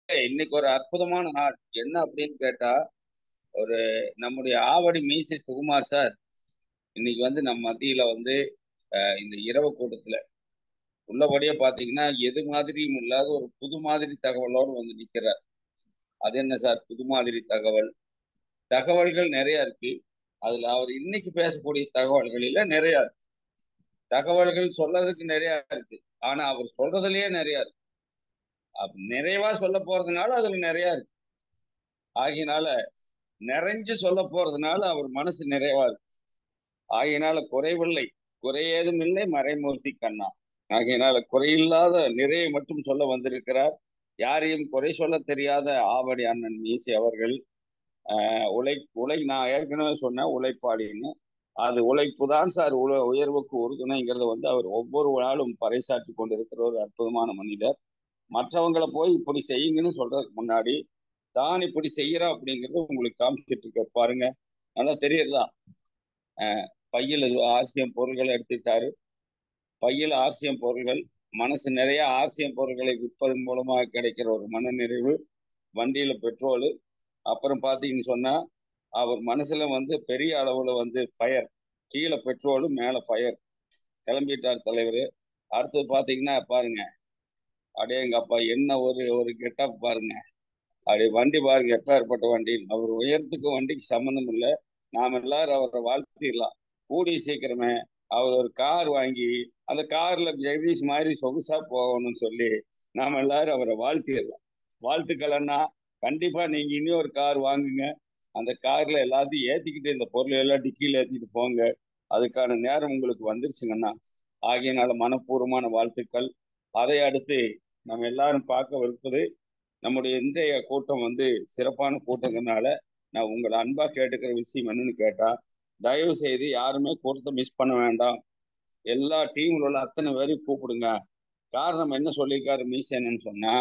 இன்னைக்கு ஒரு அற்புதமான நாள். என்ன அப்படின்னு கேட்டா, ஒரு நம்முடைய ஆவடி மீசை சுகுமார் சார் இன்னைக்கு வந்து நம்ம மத்தியில வந்து இந்த இரவு கூட்டத்துல உள்ளபடியே பாத்தீங்கன்னா எது மாதிரியும் இல்லாத ஒரு புது மாதிரி தகவலோடு வந்து நிக்கிறார். அது என்ன சார் புது மாதிரி தகவல்? தகவல்கள் நிறைய இருக்கு. அதுல அவர் இன்னைக்கு பேசக்கூடிய தகவல்களில நிறைய இருக்கு. தகவல்கள் சொல்றதுக்கு நிறைய இருக்கு. ஆனா அவர் சொல்றதுலயே நிறைய இருக்கு. நிறைவா சொல்ல போறதுனால அதுல நிறைய இருக்கு. ஆகியனால நிறைஞ்சு சொல்ல போறதுனால அவர் மனசு நிறைவா இருக்கு. ஆகையினால குறைவில்லை, குறையேதும் இல்லை மறைமூர்த்தி கண்ணா. ஆகையினால குறையில்லாத நிறைய மட்டும் சொல்ல வந்திருக்கிறார். யாரையும் குறை சொல்ல தெரியாத ஆவடி அண்ணன் மீசி அவர்கள் உழை உழை நான் ஏற்கனவே சொன்னேன் உழைப்பாளின்னு. அது உழைப்பு தான் சார் உயர்வுக்கு உறுதுணைங்கிறத வந்து அவர் ஒவ்வொரு நாளும் பறைசாற்றி கொண்டிருக்கிற ஒரு அற்புதமான மனிதர். மற்றவங்களை போய் இப்படி செய்யுங்கன்னு சொல்றதுக்கு முன்னாடி தான் இப்படி செய்யறோம் அப்படிங்கிறது உங்களுக்கு காமிச்சிட்டு இருக்க பாருங்க. நல்லா தெரியுதா? பையில் ஆர்சிஎம் பொருள்களை எடுத்துட்டாரு. பையில் ஆர்சிஎம் பொருள்கள், மனசு நிறைய ஆர்சிஎம் பொருட்களை விற்பதன் மூலமாக கிடைக்கிற ஒரு மன நிறைவு, வண்டியில பெட்ரோலு, அப்புறம் பார்த்தீங்கன்னு சொன்னா அவர் மனசுல வந்து பெரிய அளவுல வந்து ஃபயர், கீழே பெட்ரோலு மேல ஃபயர் கிளம்பிட்டார் தலைவர். அடுத்தது பார்த்தீங்கன்னா பாருங்க, அப்படியே எங்க அப்பா என்ன ஒரு ஒரு கெட்டப் பாருங்க. அப்படி வண்டி பாருங்க எப்பேற்பட்ட வண்டி. அவர் உயரத்துக்கு வண்டிக்கு சம்மந்தம் இல்லை. நாம எல்லாரும் அவரை வாழ்த்திடலாம். கூடிய சீக்கிரமே அவர் ஒரு கார் வாங்கி அந்த கார்ல ஜெகதீஷ் மாதிரி சொகுசா போகணும்னு சொல்லி நாம எல்லாரும் அவரை வாழ்த்திடலாம். வாழ்த்துக்கள்னா கண்டிப்பா நீங்க இனி ஒரு கார் வாங்குங்க. அந்த கார்ல எல்லாத்தையும் ஏத்திக்கிட்டு இந்த பொருளை எல்லாம் டிக்கியில ஏத்திட்டு போங்க. அதுக்கான நேரம் உங்களுக்கு வந்துருச்சுங்கன்னா ஆகியனால மனப்பூர்வமான வாழ்த்துக்கள். அதை அடுத்து நம்ம எல்லாரும் பார்க்கவிருப்பது நம்முடைய இன்றைய கூட்டம் வந்து சிறப்பான கூட்டங்கிறதுனால நான் உங்களை அன்பா கேட்டுக்கிற விஷயம் என்னன்னு கேட்டா, தயவு செய்து யாருமே கூட்டத்தை மிஸ் பண்ண வேண்டாம். எல்லா டீம்ல உள்ள அத்தனை பேரையும் கூப்பிடுங்க. காரணம் என்ன சொல்லியிருக்காரு மீசேன்னு சொன்னா,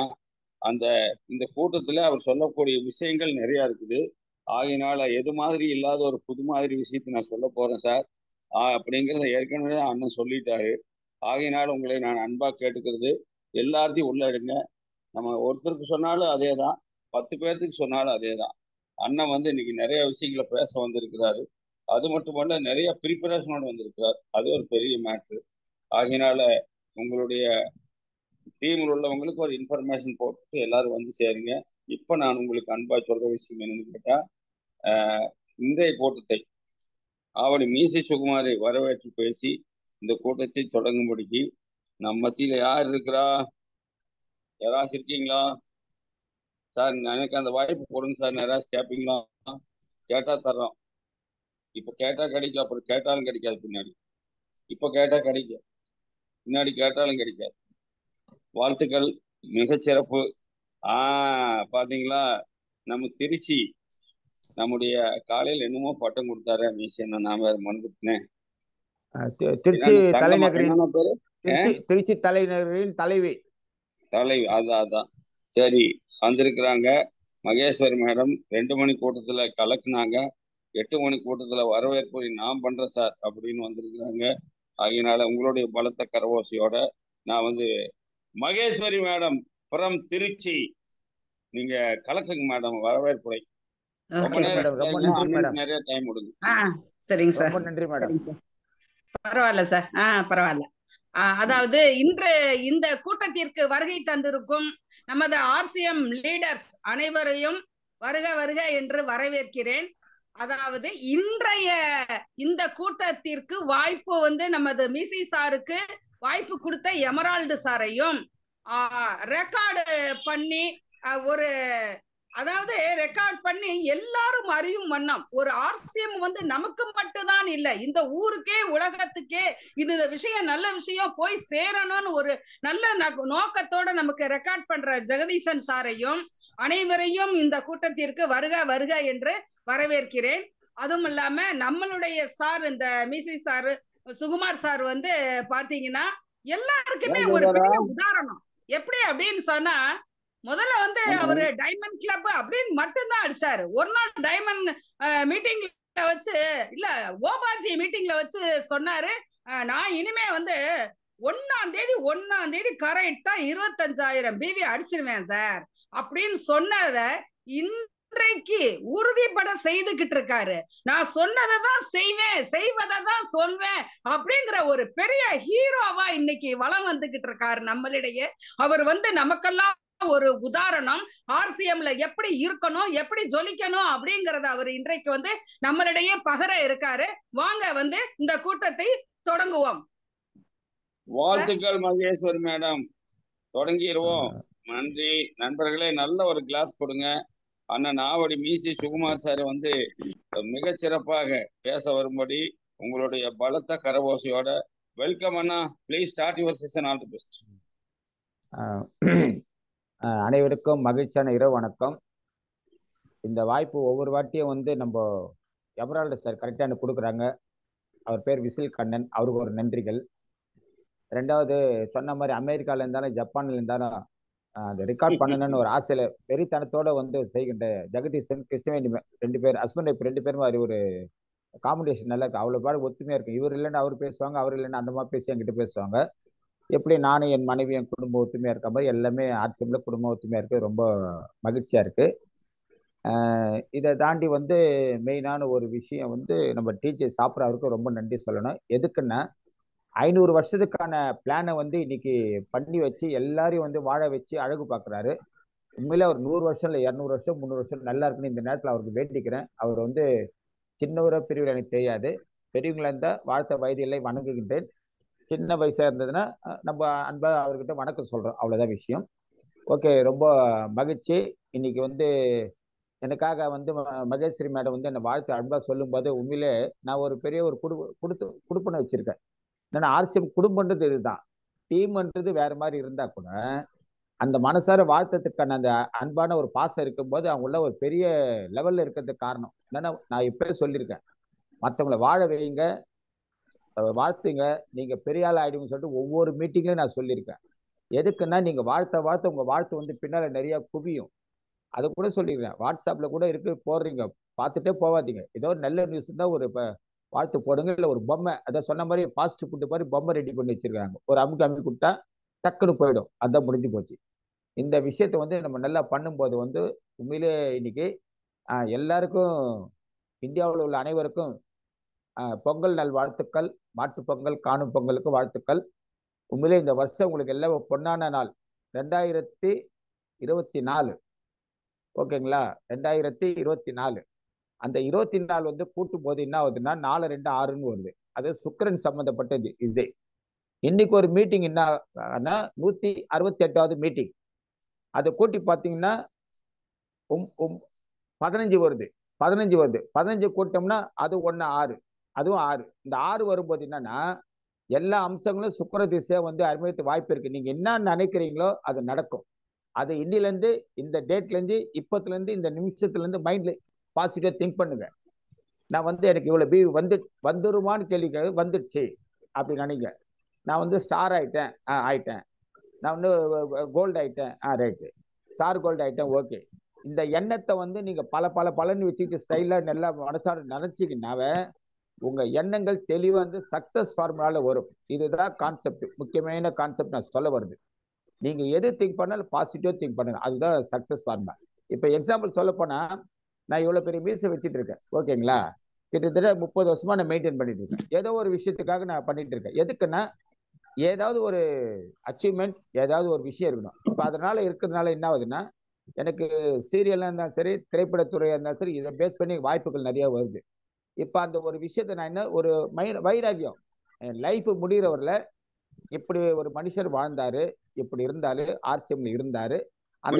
அந்த இந்த கூட்டத்துல அவர் சொல்லக்கூடிய விஷயங்கள் நிறைய இருக்குது. ஆகையினால எது மாதிரி இல்லாத ஒரு புது மாதிரி விஷயத்தை நான் சொல்ல போறேன் சார் அப்படிங்கிறத ஏற்கனவே அண்ணன் சொல்லிட்டாரு. ஆகையினால உங்களை நான் அன்பா கேட்டுக்கிறது, எல்லாத்தையும் உள்ள எடுங்க. நம்ம ஒருத்தருக்கு சொன்னாலும் அதே தான், 10 பேர்த்துக்கு சொன்னாலும் அதே தான். அண்ணன் வந்து இன்னைக்கு நிறைய விஷயங்களை பேச வந்திருக்கிறாரு. அது மட்டுமல்ல நிறைய ப்ரிப்பரேஷனோட வந்திருக்கிறார். அது ஒரு பெரிய மேட்ரு. ஆகையினால உங்களுடைய டீமில் உள்ளவங்களுக்கு ஒரு இன்ஃபர்மேஷன் போட்டு எல்லாரும் வந்து சேருங்க. இப்ப நான் உங்களுக்கு அன்பா சொல்ற விஷயம் என்னன்னு கேட்டா, இன்றைய கூட்டத்தை ஆவடி மீசை சுகுமாரை வரவேற்று பேசி இந்த கூட்டத்தை தொடங்கும்படிக்கு நம் மத்தியில யார் இருக்கிறா? யாராச்சும் இருக்கீங்களா சார்? எனக்கு அந்த வாய்ப்பு கொடுங்க சார். யாராச்சும் கேட்பீங்களா? கேட்டா தர்றோம். இப்ப கேட்டா கிடைக்கும், அப்புறம் கேட்டாலும் கிடைக்காது பின்னாடி. இப்ப கேட்டா கிடைக்கும், பின்னாடி கேட்டாலும் கிடைக்காது. வாழ்த்துக்கள், மிகச்சிறப்பு. பாத்தீங்களா, நம்ம திருச்சி நம்முடைய காலையில் என்னமோ பட்டம் கொடுத்தாரு மீசன், நான் வேற மறந்துட்டேன். திருச்சி தலைநகரின் என்னென்ன பேரு? திருச்சி தலைநகரின் தலைவி அதான் சரி வந்திருக்கிறாங்க. மகேஸ்வரி மேடம் 2 மணி கூட்டத்துல கலக்குனாங்க. 8 மணி கூட்டத்துல வரவேற்பு நான் பண்றேன் சார் அப்படின்னு வந்திருக்கிறாங்க. அதனால உங்களுடைய பலத்த கரவோசையோட நான் வந்து மகேஸ்வரி மேடம் ஃப்ரம் திருச்சி, நீங்க கலக்குங்க மேடம் வரவேற்புரை. ரொம்ப நேரம் நிறைய டைம் கொடுங்க. சரிங்க சார், ரொம்ப நன்றி மேடம். பரவாயில்ல சார், பரவாயில்ல. அதாவது இன்று இந்த கூட்டத்திற்கு வருகை தந்திருக்கும் நமது ஆர்சிஎம் லீடர்ஸ் அனைவரையும் வருக வருக என்று வரவேற்கிறேன். அதாவது இன்றைய இந்த கூட்டத்திற்கு வாய்ப்பு வந்து நமது மிசி சாருக்கு வாய்ப்பு கொடுத்த எமரால்டு சாரையும் ரெக்கார்டு பண்ணி ஒரு அதாவது ரெக்கார்ட் பண்ணி எல்லாரும் அறியும் வண்ணம் ஒரு ஆர்சிஎம் வந்து நமக்கு மட்டும்தான் இல்லை, இந்த ஊருக்கே உலகத்துக்கே இது விஷயம் நல்ல விஷயம் போய் சேரணும்னு ஒரு நல்ல நோக்கத்தோட நமக்கு ரெக்கார்ட் பண்ற ஜெகதீசன் சாரையும் அனைவரையும் இந்த கூட்டத்திற்கு வருக வருக என்று வரவேற்கிறேன். அதுவும் இல்லாம நம்மளுடைய சார் இந்த மிசி சார் சுகுமார் சார் வந்து பாத்தீங்கன்னா எல்லாருக்குமே ஒரு பெரிய உதாரணம். எப்படி அப்படின்னு சொன்னா, முதல்ல வந்து அவரு டைமண்ட் கிளப் அப்படின்னு மட்டும்தான் அடிச்சாரு. ஒரு நாள் டைமண்ட் மீட்டிங்ல வச்சு இல்ல ஓபாஜி மீட்டிங்ல வச்சு சொன்னாரு, நான் இனிமே வந்து 1ஆம் தேதி கரெக்டா 25,000 பிவி அடிச்சிருவேன் சார் அப்படின்னு சொன்னத இன்றைக்கு உறுதிப்பட செய்துகிட்டு இருக்காரு. நான் சொன்னதை தான் செய்வேன், செய்வதை தான் சொல்வேன் அப்படிங்கிற ஒரு பெரிய ஹீரோவா இன்னைக்கு வலம் வந்துகிட்டு இருக்காரு நம்மளிடையே. அவர் நமக்கெல்லாம் ஒரு உதாரணம். ஆர்சிஎம்ல எப்படி இருக்கணும், எப்படி ஜொலிக்கணும் அப்படிங்கறத அவர் இன்றைக்கு நம்மளிடையே பகர இருக்காரு. வாங்க இந்த கூட்டத்தை தொடங்குவோம். வாழ்த்துக்கள் மகேஸ்வரி மேடம். தொடங்கிடுவோம். நன்றி நண்பர்களே. நல்ல ஒரு கிளாஸ் கொடுங்க. அண்ணன் ஆவடி மீசி சுகுமார் சார் மிகச் சிறப்பாக பேச வரும்படி உங்களுடைய பலத்த கரவோசையோட வெல்கம் அண்ணா. Please start your session. All the best. அனைவருக்கும் மகிழ்ச்சியான இரவு வணக்கம். இந்த வாய்ப்பு ஒவ்வொரு வாட்டியும் நம்ம எமரால்டு சார் கரெக்டாக எனக்கு கொடுக்குறாங்க. அவர் பேர் விசில் கண்ணன், அவருக்கு ஒரு நன்றிகள். ரெண்டாவது சொன்ன மாதிரி அமெரிக்கால இருந்தாலும் ஜப்பான்ல இருந்தாலும் அந்த ரெக்கார்ட் பண்ணணும்னு ஒரு ஆசையில வெறித்தனத்தோட செய்கின்ற ஜெகதீசன் கிருஷ்ணவேணி ரெண்டு பேர் ஹஸ்பண்ட் ஒய்ஃப் ரெண்டு பேரும் அது ஒரு காம்பினேஷன் நல்லா இருக்கு. அவ்வளவு பாடு ஒத்துமையா இருக்கும். இவர் இல்லைன்னு அவர் பேசுவாங்க, அவர் இல்லைன்னு அந்த மாதிரி பேசி என்கிட்ட பேசுவாங்க. எப்படி நானும் என் மனைவி என் குடும்ப ஒத்துமையா இருக்க மாதிரி எல்லாமே ஆர்சிஎம்ல குடும்ப ஒத்துமையா இருக்கு. ரொம்ப மகிழ்ச்சியா இருக்கு. இதை தாண்டி மெயினான ஒரு விஷயம் நம்ம டீச்சர் சாப்பிட்றவருக்கு ரொம்ப நன்றி சொல்லணும். எதுக்குன்னா 500 வருஷத்துக்கான பிளானை இன்னைக்கு பண்ணி வச்சு எல்லாரையும் வாழ வச்சு அழகு பார்க்குறாரு. உண்மையில ஒரு 100 வருஷம் இல்லை, 200 வருஷம் 300 வருஷம் நல்லா இருக்குன்னு இந்த நேரத்தில் அவருக்கு வேண்டிக்கிறேன். அவர் சின்னவர பிரிவில் எனக்கு தெரியாது, பெரியவங்களா இருந்தால் வாழ்த்த வயதில்லை வணங்குகின்றேன். சின்ன வயசா இருந்ததுன்னா நம்ம அன்பா அவர்கிட்ட வணக்கம் சொல்றோம், அவ்வளவுதான் விஷயம். ஓகே, ரொம்ப மகிழ்ச்சி. இன்னைக்கு எனக்காக மகேஸ்வரி மேடம் என்னை வாழ்த்து அன்பா சொல்லும் போது உண்மையிலே நான் ஒரு பெரிய ஒரு குடுப்பனை வச்சிருக்கேன். என்னன்னா ஆர்சிஎம் குடும்பம்ன்றது இதுதான், டீம்ன்றது வேற மாதிரி இருந்தா கூட அந்த மனசார வாழ்த்தத்துக்கான அந்த அன்பான ஒரு பாசம் இருக்கும்போது அவங்கள ஒரு பெரிய லெவல்ல இருக்கிறதுக்கு காரணம் என்னன்னா, நான் இப்பவே சொல்லியிருக்கேன், மற்றவங்களை வாழ வைங்க, வாழ்த்துங்க, நீங்க பெரிய ஆள் ஆயிடுங்க சொல்லிட்டு ஒவ்வொரு மீட்டிங்லயும் நான் சொல்லியிருக்கேன். எதுக்குன்னா நீங்க வாழ்த்த உங்க வாழ்த்து பின்னால நிறைய குவியும். அதை கூட சொல்லிடுறேன், வாட்ஸ்அப்ல கூட இருக்கு, போடுறீங்க, பார்த்துட்டே போவாதீங்க. ஏதோ ஒரு நல்ல நியூஸ் தான் ஒரு வாழ்த்து போடுங்க. இல்லை ஒரு பொம்மை, அதை சொன்ன மாதிரி ஃபாஸ்ட் ஃபுட்டு மாதிரி பொம்மை ரெடி பண்ணி வச்சிருக்காங்க, ஒரு அமுக்கு கொடுத்தா டக்குன்னு போயிடும், அதான் முடிஞ்சு போச்சு. இந்த விஷயத்தை நம்ம நல்லா பண்ணும்போது உண்மையிலே இன்னைக்கு எல்லாருக்கும், இந்தியாவில் உள்ள அனைவருக்கும் பொங்கல் நல் வாழ்த்துக்கள். மாட்டு பொங்கல் காணும் பொங்கலுக்கு வாழ்த்துக்கள். உண்மையிலே இந்த வருஷம் உங்களுக்கு எல்லாம் பொன்னான நாள். 2024 ஓகேங்களா, 2024 அந்த 24 கூட்டும் போது என்ன ஆகுதுன்னா 4 2 6ன்னு வருது. அது சுக்கிரன் சம்பந்தப்பட்டது. இது இன்னைக்கு ஒரு மீட்டிங் என்ன 168வது மீட்டிங். அதை கூட்டி பார்த்தீங்கன்னா 15 வருது. 15 கூட்டம்னா அது 1 6, அதுவும் 6. இந்த 6 வரும்போது என்னன்னா எல்லா அம்சங்களும் சுக்கிர திசையா அறிமுகத்து வாய்ப்பு இருக்கு. நீங்க என்ன நினைக்கிறீங்களோ அது நடக்கும். அது இன்னில இருந்து, இந்த டேட்ல இருந்து, இப்பத்துல இருந்து, இந்த நிமிஷத்துல இருந்து மைண்ட்ல பாசிட்டிவா திங்க் பண்ணுங்க. நான் எனக்கு இவ்வளவு வந்துருமான்னு கேள்வி வந்துடுச்சு அப்படி நினைங்க. நான் ஸ்டார் ஆயிட்டேன், ஆயிட்டேன். நான் கோல்டு ஆயிட்டேன், ரைட்டு, ஸ்டார் கோல்டு ஆயிட்டேன், ஓகே. இந்த எண்ணத்தை நீங்க பலன்னு வச்சுக்கிட்டு ஸ்டைலா நல்லா மனசார நினைச்சீங்கன்னாவே உங்க எண்ணங்கள் தெளிவா சக்சஸ் ஃபார்முலால வரும். இதுதான் கான்செப்ட், முக்கியமான கான்செப்ட் நான் சொல்ல வருது. நீங்க எது திங்க் பண்ணாலும் பாசிட்டிவா திங்க் பண்ணுங்க, அதுதான் சக்சஸ் ஃபார்முலா. இப்ப எக்ஸாம்பிள் சொல்ல போனா, நான் இவ்வளவு பெரிய மீசை வச்சுட்டு இருக்கேன், ஓகேங்களா, கிட்டத்தட்ட 30 வருஷமா நான் மெயின்டைன் பண்ணிட்டு இருக்கேன். ஏதோ ஒரு விஷயத்துக்காக நான் பண்ணிட்டு இருக்கேன். எதுக்குன்னா ஏதாவது ஒரு அச்சீவ்மெண்ட், ஏதாவது ஒரு விஷயம் இருக்கணும். இப்ப அதனால இருக்கிறதுனால என்ன ஆகுதுன்னா, எனக்கு சீரியலா இருந்தாலும் சரி, திரைப்படத்துறையா இருந்தாலும் சரி, இதை பேஸ் பண்ணி வாய்ப்புகள் நிறைய வருது. இப்ப அந்த ஒரு விஷயத்த நான் என்ன ஒரு வைராகியம், லைஃப் முடிகிறவர்ல இப்படி ஒரு மனுஷர் வாழ்ந்தாரு, இப்படி இருந்தாரு, ஆர்சிஎம்ல இருந்தாரு. அந்த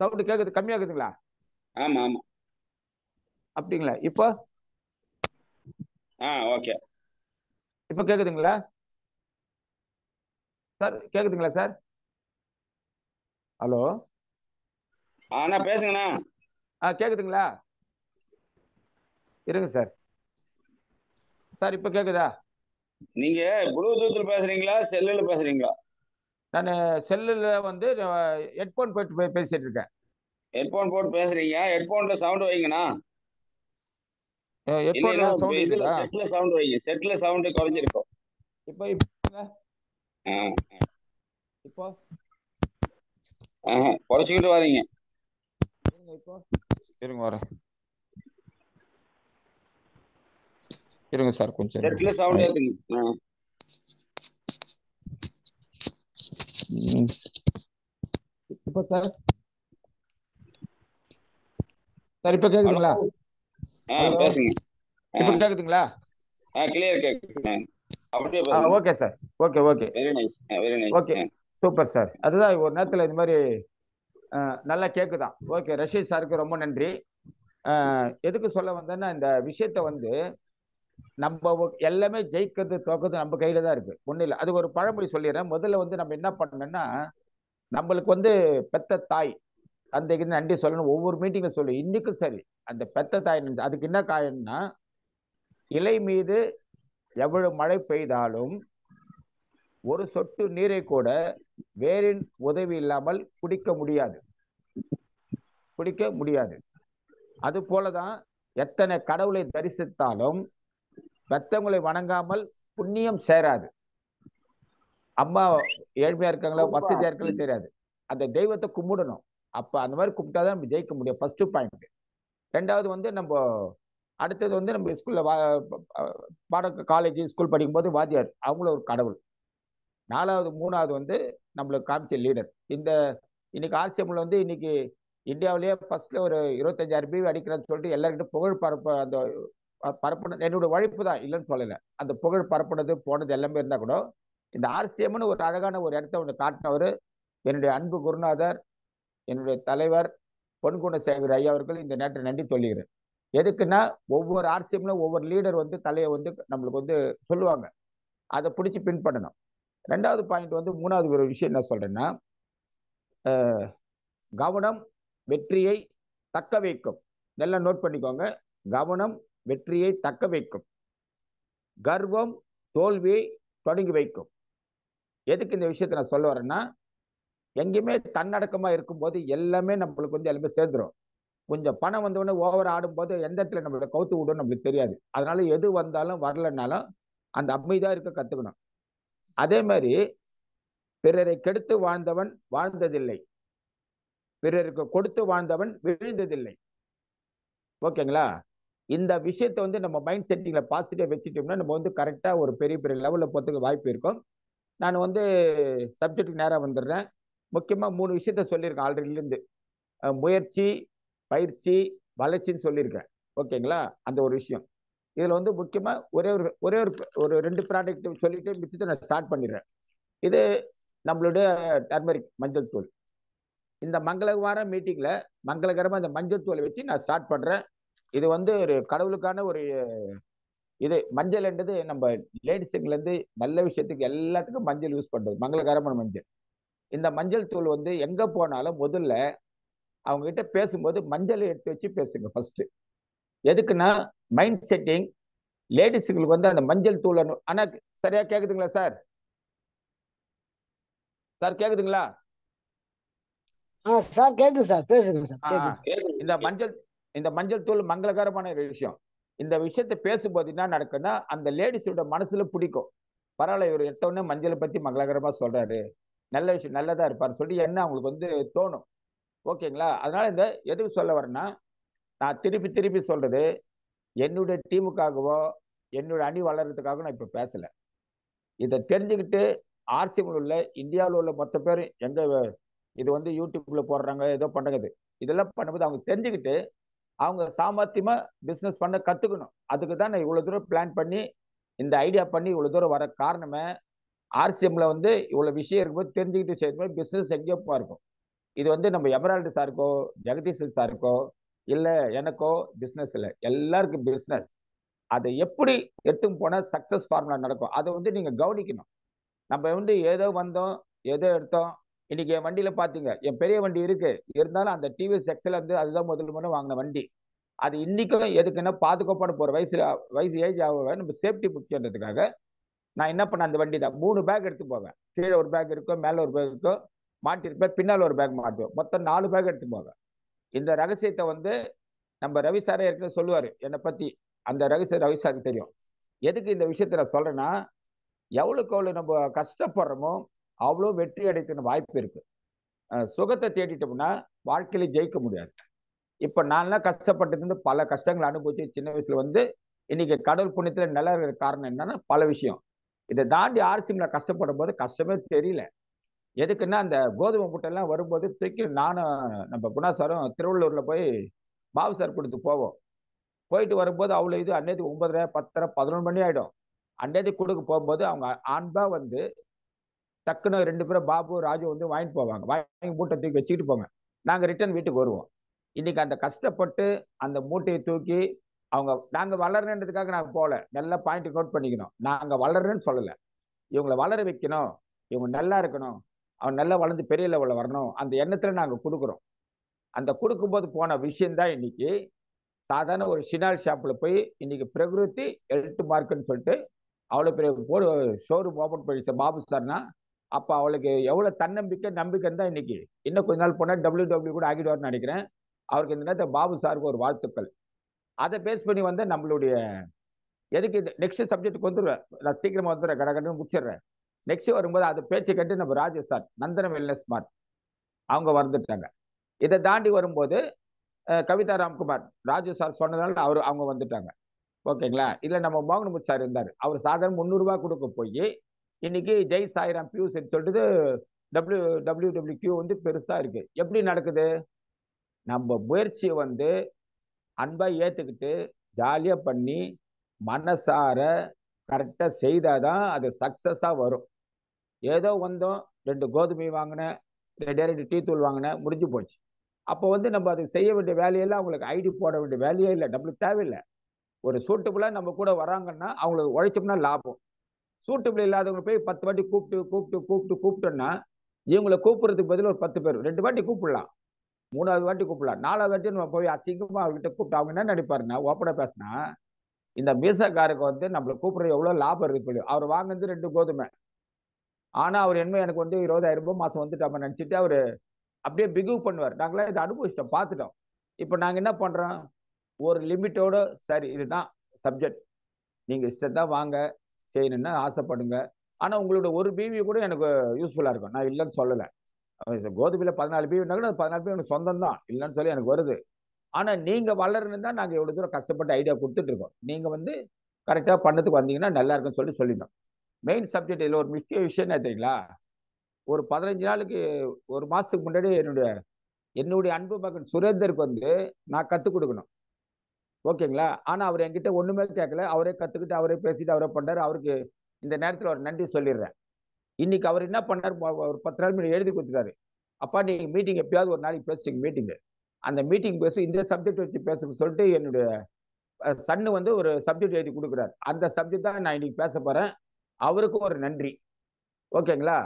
சவுண்ட் கேக்குது, கம்மியா இருக்குதுங்களா? ஆமா ஆமா, அப்படிங்களா? இப்போ ஓகே, இப்ப கேக்குதுங்களா சார்? கேக்குதுங்களா சார்? ஹலோ, பேசுங்கண்ணா. கேக்குதுங்களா? இருங்க சார். சார் இப்ப கேக்குதா? நீங்க ப்ளூடூத்ல பேசுறீங்களா, செல்லுல பேசுறீங்களா? நான் செல்லுல ஹெட்போன் போட்டு பேசிட்டு இருக்கேன். ஹெட்போன் போட்டு பேசுறீங்க? ஹெட்போன்ல சவுண்ட் வைங்கண்ணா. ஹெட்போன்ல சவுண்ட் இருக்குதா? செட்ல சவுண்ட் வைங்க, செட்ல சவுண்ட் குறைஞ்சிருக்கும். இப்போ இப்போ குறைச்சிக்கிட்டு வரீங்க. இப்போ இருங்க வரேன். இருங்க சார் கொஞ்சம். நெட்ல சவுண்ட் ஏத்துங்க. இப்போ சார் சார் இப்போ கேக்குதுங்களா? ஹலோ பேசுங்க. இப்போ கேக்குதுங்களா? கிளியர் கேக்குது. அப்படியே பேசுங்க. Okay sir. Okay okay very nice, very nice. Okay super sir. அதுதான் ஒரு நேரத்தில் இந்த மாதிரி நல்லா கேக்குதான். ஓகே, ரஷீத் சாருக்கு ரொம்ப நன்றி. எதுக்கு சொல்ல வந்தேன்னா, இந்த விஷயத்த வந்து நம்ம எல்லாமே ஜெயிக்கிறது தோக்கிறது நம்ம கையில தான் இருக்கு, ஒண்ணு இல்லை. அது ஒரு பழமொழி சொல்லிடுறேன். முதல்ல வந்து நம்ம என்ன பண்ணணும்னா, நம்மளுக்கு வந்து பெத்த தாய் தந்தைக்கு நன்றி சொல்லணும். ஒவ்வொரு மீட்டிங்கும் சொல்லு, இன்னைக்கும் சரி. அந்த பெத்த தாய் அதுக்கு என்ன காரணம்னா, இலை மீது எவ்வளவு மழை பெய்தாலும் ஒரு சொட்டு நீரை கூட வேரின் உதவி இல்லாமல் குடிக்க முடியாது. அது போலதான் எத்தனை கடவுளை தரிசித்தாலும் பெத்தவங்களை வணங்காமல் புண்ணியம் சேராது. அம்மா ஏழ்மையா இருக்காங்களோ வசதியா இருக்காங்களோ தெரியாது, அந்த தெய்வத்தை கும்பிடணும். அப்ப அந்த மாதிரி கும்பிட்டாதான் நம்ம ஜெயிக்க முடியும். First point. ரெண்டாவது வந்து நம்ம அடுத்தது வந்து நம்ம ஸ்கூல்ல காலேஜ் ஸ்கூல் படிக்கும்போது வாத்தியார் அவங்களும் ஒரு கடவுள். நாலாவது மூணாவது வந்து நம்மளுக்கு காமிச்ச லீடர். இன்னைக்கு ஆர்சிஎம்ல வந்து இன்னைக்கு இந்தியாவிலேயே ஃபர்ஸ்ட்ல ஒரு 25,000 பிவி அடிக்கிறேன்னு சொல்லிட்டு எல்லாருக்கிட்ட புகழ் பரப்புனது என்னோட உழைப்பு தான், இல்லைன்னு சொல்லலை. அந்த புகழ் பரப்புனது போனது எல்லாமே இருந்தா கூட இந்த ஆர்சிஎம்னு ஒரு அழகான ஒரு இடத்த ஒன்று காட்டினவர் என்னுடைய அன்பு குருநாதர், என்னுடைய தலைவர் பொன்குணசேகர் ஐயா அவர்கள் இந்த நேரத்தில் நன்றி சொல்லுகிறேன். எதுக்குன்னா, ஒவ்வொரு ஆர்சிஎம்ல ஒவ்வொரு லீடர் வந்து தலையை வந்து நம்மளுக்கு வந்து சொல்லுவாங்க, அதை பிடிச்சி பின் பண்ணணும். ரெண்டாவது பாயிண்ட் வந்து மூணாவது ஒரு விஷயம் என்ன சொல்றேன்னா, கவனம் வெற்றியை தக்க வைக்கும். இதெல்லாம் நோட் பண்ணிக்கோங்க. கவனம் வெற்றியை தக்க வைக்கும், கர்வம் தோல்வியை தொடங்கி வைக்கும். எதுக்கு இந்த விஷயத்தை நான் சொல்ல வரேன்னா, எங்கேயுமே தன்னடக்கமா இருக்கும்போது எல்லாமே நம்மளுக்கு வந்து எல்லாமே சேர்ந்துடும். கொஞ்சம் பணம் வந்தவொடனே ஓவர் ஆடும்போது எந்த இடத்துல நம்மளோட கவுத்து விடும் நம்மளுக்கு தெரியாது. அதனால எது வந்தாலும் வரலனாலும் அந்த அமைதியா இருக்க கத்துக்கணும். அதே மாதிரி பிறரை கெடுத்து வாழ்ந்தவன் வாழ்ந்ததில்லை, பிறருக்கு கொடுத்து வாழ்ந்தவன் விழுந்ததில்லை. ஓகேங்களா? இந்த விஷயத்தை வந்து நம்ம மைண்ட் செட்டிங்ல பாசிட்டிவா வச்சுட்டோம்னா நம்ம வந்து கரெக்டா ஒரு பெரிய பெரிய லெவல்ல போறதுக்கு வாய்ப்பு இருக்கும். நான் வந்து சப்ஜெக்டுக்கு நேரம் வந்துடுறேன். முக்கியமா 3 விஷயத்த சொல்லியிருக்கேன் ஆல்ரெடிலேருந்து. முயற்சி, பயிற்சி, வளர்ச்சின்னு சொல்லியிருக்கேன். ஓகேங்களா? அந்த ஒரு விஷயம் இதுல வந்து முக்கியமா ஒரே ஒரு 2 ப்ராடக்ட் சொல்லிட்டு மிச்சத்தை நான் ஸ்டார்ட் பண்ணிடுறேன். இது நம்மளுடைய டர்மரிக் மஞ்சள் தூள். இந்த மங்களகரமான மீட்டிங்ல மங்களகரமா இந்த மஞ்சள் தூளை வச்சு நான் ஸ்டார்ட் பண்றேன். இது வந்து ஒரு கடவுளுக்கான ஒரு இது. மஞ்சள் என்றது நம்ம லேடிஸுங்கல இருந்து நல்ல விஷயத்துக்கு எல்லாத்துக்கும் மஞ்சள் யூஸ் பண்றது, மங்களகரமான மஞ்சள். இந்த மஞ்சள் தூள் வந்து எங்க போனாலும் முதல்ல அவங்க கிட்ட பேசும்போது மஞ்சளை எடுத்து வச்சு பேசுங்க ஃபர்ஸ்ட். எதுக்குன்னா மைண்ட் செட்டிங் லேடிஸுங்களுக்கு வந்து அந்த மஞ்சள் தூள். ஆனா சரியா கேக்குதுங்களா சார்? சார் கேக்குதுங்களா? சார் கேக்குது சார், பேசுங்க சார். இந்த மஞ்சள் தூள் மங்களகரமான ஒரு விஷயம். இந்த விஷயத்தை பேசும்போது என்ன நடக்குன்னா, அந்த லேடிஸோட மனசுல பிடிக்கும். பரவாயில்ல, இவர் எட்டவுடனே மஞ்சளை பத்தி மங்களகரமா சொல்றாரு, நல்ல விஷயம், நல்லதா இருப்பாரு சொல்லி என்ன அவங்களுக்கு வந்து தோணும். ஓகேங்களா? அதனால இந்த எதுக்கு சொல்ல வரேன்னா, நான் திருப்பி திருப்பி சொல்றது என்னுடைய டீமுக்காகவோ என்னோட அணி வளர்றதுக்காக நான் இப்ப பேசல. இதை தெரிஞ்சுக்கிட்டு ஆர்சிஎம் உள்ள இந்தியாவில் உள்ள மொத்த பேர் எங்க இது வந்து யூடியூப்ல போடுறாங்க, ஏதோ பண்ணுறது, இதெல்லாம் பண்ணும்போது அவங்க தெரிஞ்சுக்கிட்டு அவங்க சாமர்த்தியமா பிசினஸ் பண்ண கத்துக்கணும். அதுக்கு தான் நான் இவ்வளவு தூரம் பிளான் பண்ணி இந்த ஐடியா பண்ணி இவ்வளவு தூரம் வர காரணமே, ஆர்சிஎம்ல வந்து இவ்வளவு விஷயம் இருக்கும்போது தெரிஞ்சுக்கிட்டு செய்யும்போது பிசினஸ் எங்கேயோ இருக்கும். இது வந்து நம்ம எமரால்டு சாருக்கோ ஜெகதீஷ் சாருக்கோ இல்ல எனக்கோ பிசினஸ் இல்லை, எல்லாருக்கும் பிசினஸ். அதை எப்படி எடுத்துன்னு போனா சக்சஸ் ஃபார்முலா நடக்கும், அதை வந்து நீங்க கவனிக்கணும். நம்ம வந்து ஏதோ வந்தோம் ஏதோ எடுத்தோம். இன்னைக்கு என் வண்டியில பாத்தீங்க, என் பெரிய வண்டி இருக்கு, இருந்தாலும் அந்த டிவிஎஸ் எக்ஸல் வந்து அதுதான் முதல் முறை வாங்கின வண்டி. அது இன்னைக்கும் எதுக்குன்னா பாதுகாப்பான போற வயசு ஏஜ் ஆக நம்ம சேஃப்டி முக்கியன்றதுக்காக நான் என்ன பண்ண, அந்த வண்டி தான் 3 பேக் எடுத்து போவேன். கீழே ஒரு பேக் இருக்கும், மேல ஒரு பேக் இருக்கும், மாட்டிருப்பேன், பின்னால் ஒரு பேக் மாட்டுவேன், மொத்தம் 4 பேக் எடுத்து போவேன். இந்த ரகசியத்தை வந்து நம்ம ரவி சாரே ஏற்கனவே சொல்லுவாரு என்னை பத்தி. அந்த ரகசியம் ரவி சாருக்கு தெரியும். எதுக்கு இந்த விஷயத்த நான் சொல்றேன்னா, எவ்வளவுக்கு எவ்வளவு நம்ம கஷ்டப்படுறோமோ அவ்வளோ வெற்றி அடைக்கிற வாய்ப்பு இருக்கு. சுகத்தை தேடிட்டோம்னா வாழ்க்கையில ஜெயிக்க முடியாது. இப்ப நான்லாம் கஷ்டப்பட்டது பல கஷ்டங்கள் அனுபவிச்சு சின்ன வயசுல வந்து இன்னைக்கு கடவுள் புண்ணியத்துல நல்லா இருக்கிற காரணம் என்னன்னா பல விஷயம். இதை தாண்டி ஆர்சிஎம்ல கஷ்டப்படும் போது கஷ்டமே தெரியல. எதுக்குன்னா அந்த கோதுமை மூட்டை எல்லாம் வரும்போது தூக்கி நானும் நம்ம குணா சாரும் திருவள்ளூர்ல போய் பாபு சார் கொடுத்து போவோம். போயிட்டு வரும்போது அவ்வளவு இது அன்னைக்கு 9:30 10:30 11 மணி ஆயிடும். அன்னைக்கு கொடுக்க போகும்போது அவங்க அன்பா வந்து டக்குன்னு 2 பேரும் பாபு ராஜு வந்து வாங்கிட்டு போவாங்க. வாங்கி மூட்டை தூக்கி வச்சுக்கிட்டு போங்க, நாங்க ரிட்டர்ன் வீட்டுக்கு வருவோம். இன்னைக்கு அந்த கஷ்டப்பட்டு அந்த மூட்டையை தூக்கி அவங்க நாங்க வளரணுன்றதுக்காக நாங்க போகல. நல்லா பாயிண்ட் நோட் பண்ணிக்கணும். நாங்க வளர்றேன்னு சொல்லல, இவங்களை வளர வைக்கணும், இவங்க நல்லா இருக்கணும், அவன் நல்லா வளர்ந்து பெரிய லெவல்ல வரணும், அந்த எண்ணத்துல நாங்க கொடுக்குறோம். அந்த கொடுக்கும்போது போன விஷயம்தான் இன்னைக்கு சாதாரண ஒரு ஷினால் ஷாப்ல போய் இன்னைக்கு பிரகிருதி எல்ட் மார்க்குன்னு சொல்லிட்டு அவ்வளவு பெரிய ஷோரூம் ஓபன் பண்ணிச்ச பாபு சார்னா, அப்ப அவளுக்கு எவ்வளவு தன்னம்பிக்கை நம்பிக்கை தான் இன்னைக்கு. இன்னும் கொஞ்ச நாள் போனா WW கூட ஆகிடுவார்னு நினைக்கிறேன். அவருக்கு இந்த நேரத்தில் பாபு சாருக்கு ஒரு வாழ்த்துக்கள். அதை பேஸ் பண்ணி வந்து நம்மளுடைய எதுக்கு நெக்ஸ்ட் சப்ஜெக்ட்டுக்கு வந்துடுவேன், நான் சீக்கிரமா வந்துடுறேன், கடகடன்னு முடிச்சிடுறேன். நெக்ஸ்ட் வரும்போது அது பேச்சு கேட்டு நம்ம Raju sir Nandana wellness smart அவங்க வந்துட்டாங்க. இதை தாண்டி வரும்போது கவிதா ராம்குமார் ராஜு சார் சொன்னதால அவங்க வந்துட்டாங்க. ஓகேங்களா? இல்ல நம்ம மோகனமுத்து சார் இருந்தார், அவர் சாதாரண 300 ரூபாய் கொடுக்க போய் இன்னைக்கு ஜெய் சாய்ராம் பியூஸ் சொல்லிட்டு WWQ வந்து பெருசா இருக்கு. எப்படி நடக்குது? நம்ம முயற்சியை வந்து அன்பா ஏத்துக்கிட்டு ஜாலியா பண்ணி மனசார கரெக்டா செய்தாதான் அது சக்சஸா வரும். ஏதோ வந்தோம் 2 கோதுமை வாங்கினேன், 2 டீ தூள் வாங்கினேன், முடிஞ்சு போச்சு. அப்போ வந்து நம்ம அதை செய்ய வேண்டிய வேலையெல்லாம் அவங்களுக்கு ஐடி போட வேண்டிய வேலையே இல்லை, நம்மளுக்கு தேவையில்லை. ஒரு சூட்டபிளா நம்ம கூட வராங்கன்னா அவங்களுக்கு உழைச்சோம்னா லாபம். சூட்டபிள் இல்லாதவங்க போய் 10 வாட்டி கூப்பிட்டோம்னா இவங்களை கூப்பிடுறதுக்கு பதில் ஒரு 10 பேர் 2 வாட்டி கூப்பிடலாம், 3வது வாட்டி கூப்பிடலாம், 4வது வாட்டி நம்ம போய் அசிங்கமா அவர்கிட்ட கூப்பிட்டு அவங்க என்ன நினைப்பாருன்னா, ஓப்பனா பேசினா இந்த மீசக்காருக்கு வந்து நம்மளை கூப்பிடுறது எவ்வளவு லாபம் இருக்கு. அவர் வாங்கினது 2 கோதுமை, ஆனா அவர் என்ன எனக்கு வந்து 20,000 ரூபாய் மாசம் வந்துட்டாம நினைச்சிட்டு அவரு அப்படியே பிகவ் பண்ணுவார். நாங்களாம் இதை அனுபவிச்சிட்டோம், பார்த்துட்டோம். இப்ப நாங்க என்ன பண்றோம், ஒரு லிமிட்டோட சரி இதுதான் சப்ஜெக்ட், நீங்க இஷ்டத்தான் வாங்க செய்யணும்னு ஆசைப்படுங்க, ஆனா உங்களோட ஒரு பிவி கூட எனக்கு யூஸ்ஃபுல்லா இருக்கும், நான் இல்லைன்னு சொல்லலை. கோதுமையில 14 பிவி 14 பிவி எனக்கு சொந்தம் தான், இல்லைன்னு சொல்லி எனக்கு வருது. ஆனா நீங்க வளரணும் தான் நாங்க எவ்வளவு தூரம் கஷ்டப்பட்டு ஐடியா கொடுத்துட்டு இருக்கோம். நீங்க வந்து கரெக்டா பண்ணதுக்கு வந்தீங்கன்னா நல்லா இருக்குன்னு சொல்லிட்டோம். மெயின் சப்ஜெக்ட் இதுல ஒரு முக்கிய விஷயம் என்ன தெரியுங்களா, ஒரு 15 நாளுக்கு ஒரு மாசத்துக்கு முன்னாடி என்னுடைய அன்பு மகன் சுரேந்தருக்கு வந்து நான் கத்துக் கொடுக்கணும். ஓகேங்களா? ஆனா அவர் என்கிட்ட ஒண்ணுமே கேட்கல, அவரே கத்துக்கிட்டு அவரே பேசிட்டு அவரே பண்ணாரு. அவருக்கு இந்த நேரத்தில் ஒரு நன்றி சொல்லிடுறேன். இன்னைக்கு அவர் என்ன பண்ணாரு, ஒரு 10 நாள் முன்னாடி எழுதி கொடுத்துட்டாரு, அப்பா நீங்க மீட்டிங் எப்பயாவது ஒரு நாளைக்கு பேசுறீங்க மீட்டிங், அந்த மீட்டிங் பேச இந்த சப்ஜெக்ட் வச்சு பேசுன்னு சொல்லிட்டு என்னுடைய சன்னு வந்து ஒரு சப்ஜெக்ட் எழுதி கொடுக்குறாரு. அந்த சப்ஜெக்ட் தான் நான் இன்னைக்கு பேச போறேன். அவருக்கும் ஒரு நன்றி. ஓகேங்களா?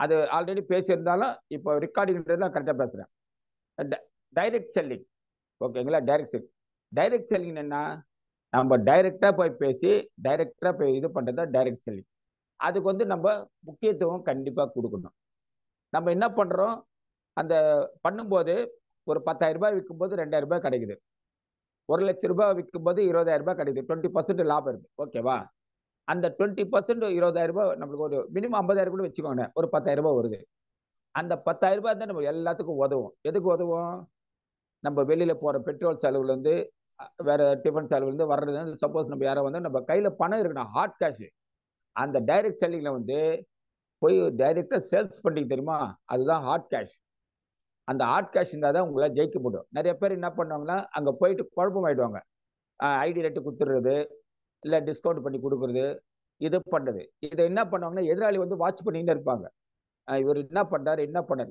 அது ஆல்ரெடி பேசியிருந்தாலும் இப்போ ரெக்கார்டிங்ன்றதுலாம் கரெக்டாக பேசுறேன். Direct selling. ஓகேங்களா? டைரக்ட் செல்லிங் என்ன, நம்ம டைரக்டா போய் பேசி டைரக்டா போய் இது பண்றதா டைரக்ட் செல்லிங். அதுக்கு வந்து நம்ம முக்கியத்துவம் கண்டிப்பா கொடுக்கணும். நம்ம என்ன பண்றோம், அந்த பண்ணும்போது ஒரு 10,000 ரூபாய் விற்கும் போது 2,000 ரூபாய் கிடைக்குது, 1 லட்சம் ரூபாய் விற்கும் போது 20,000 ரூபாய் கிடைக்குது, 20% லாபம் இருக்கு. ஓகேவா? அந்த 20% 20,000 ரூபாய் நம்மளுக்கு ஒரு மினிமம் 50,000 கூட வச்சுக்கோங்க, ஒரு 10,000 ரூபாய் வருது. அந்த 10,000 ரூபாய் தான் நம்ம எல்லாத்துக்கும் உதவும். எதுக்கு உதவும், நம்ம வெளியில போற பெட்ரோல் செலவுல இருந்து வேற டிஃபன் செலவுல இருந்து வர்றது. சப்போஸ் நம்ம யாரோ வந்து நம்ம கையில பணம் இருக்கணும், ஹார்ட் கேஷ், அந்த டைரக்ட் செல்லிங்ல வந்து போய் டைரக்டா சேல்ஸ் பண்ணி தெரியுமா, அதுதான் ஹார்ட் கேஷ். அந்த ஹார்ட் கேஷ் இருந்தால் தான் உங்களால் ஜெயிக்க முடியும். நிறைய பேர் என்ன பண்ணுவாங்கன்னா அங்கே போயிட்டு குழப்பம் ஆயிடுவாங்க, ஐடி ரேட்டு கொடுத்துடுறது, இல்லை டிஸ்கவுண்ட் பண்ணி கொடுக்குறது, இது பண்ணுறது. இதை என்ன பண்ணுவாங்கன்னா எதிராளி வந்து வாட்ச் பண்ணிட்டு இருப்பாங்க, இவர் என்ன பண்ணாரு.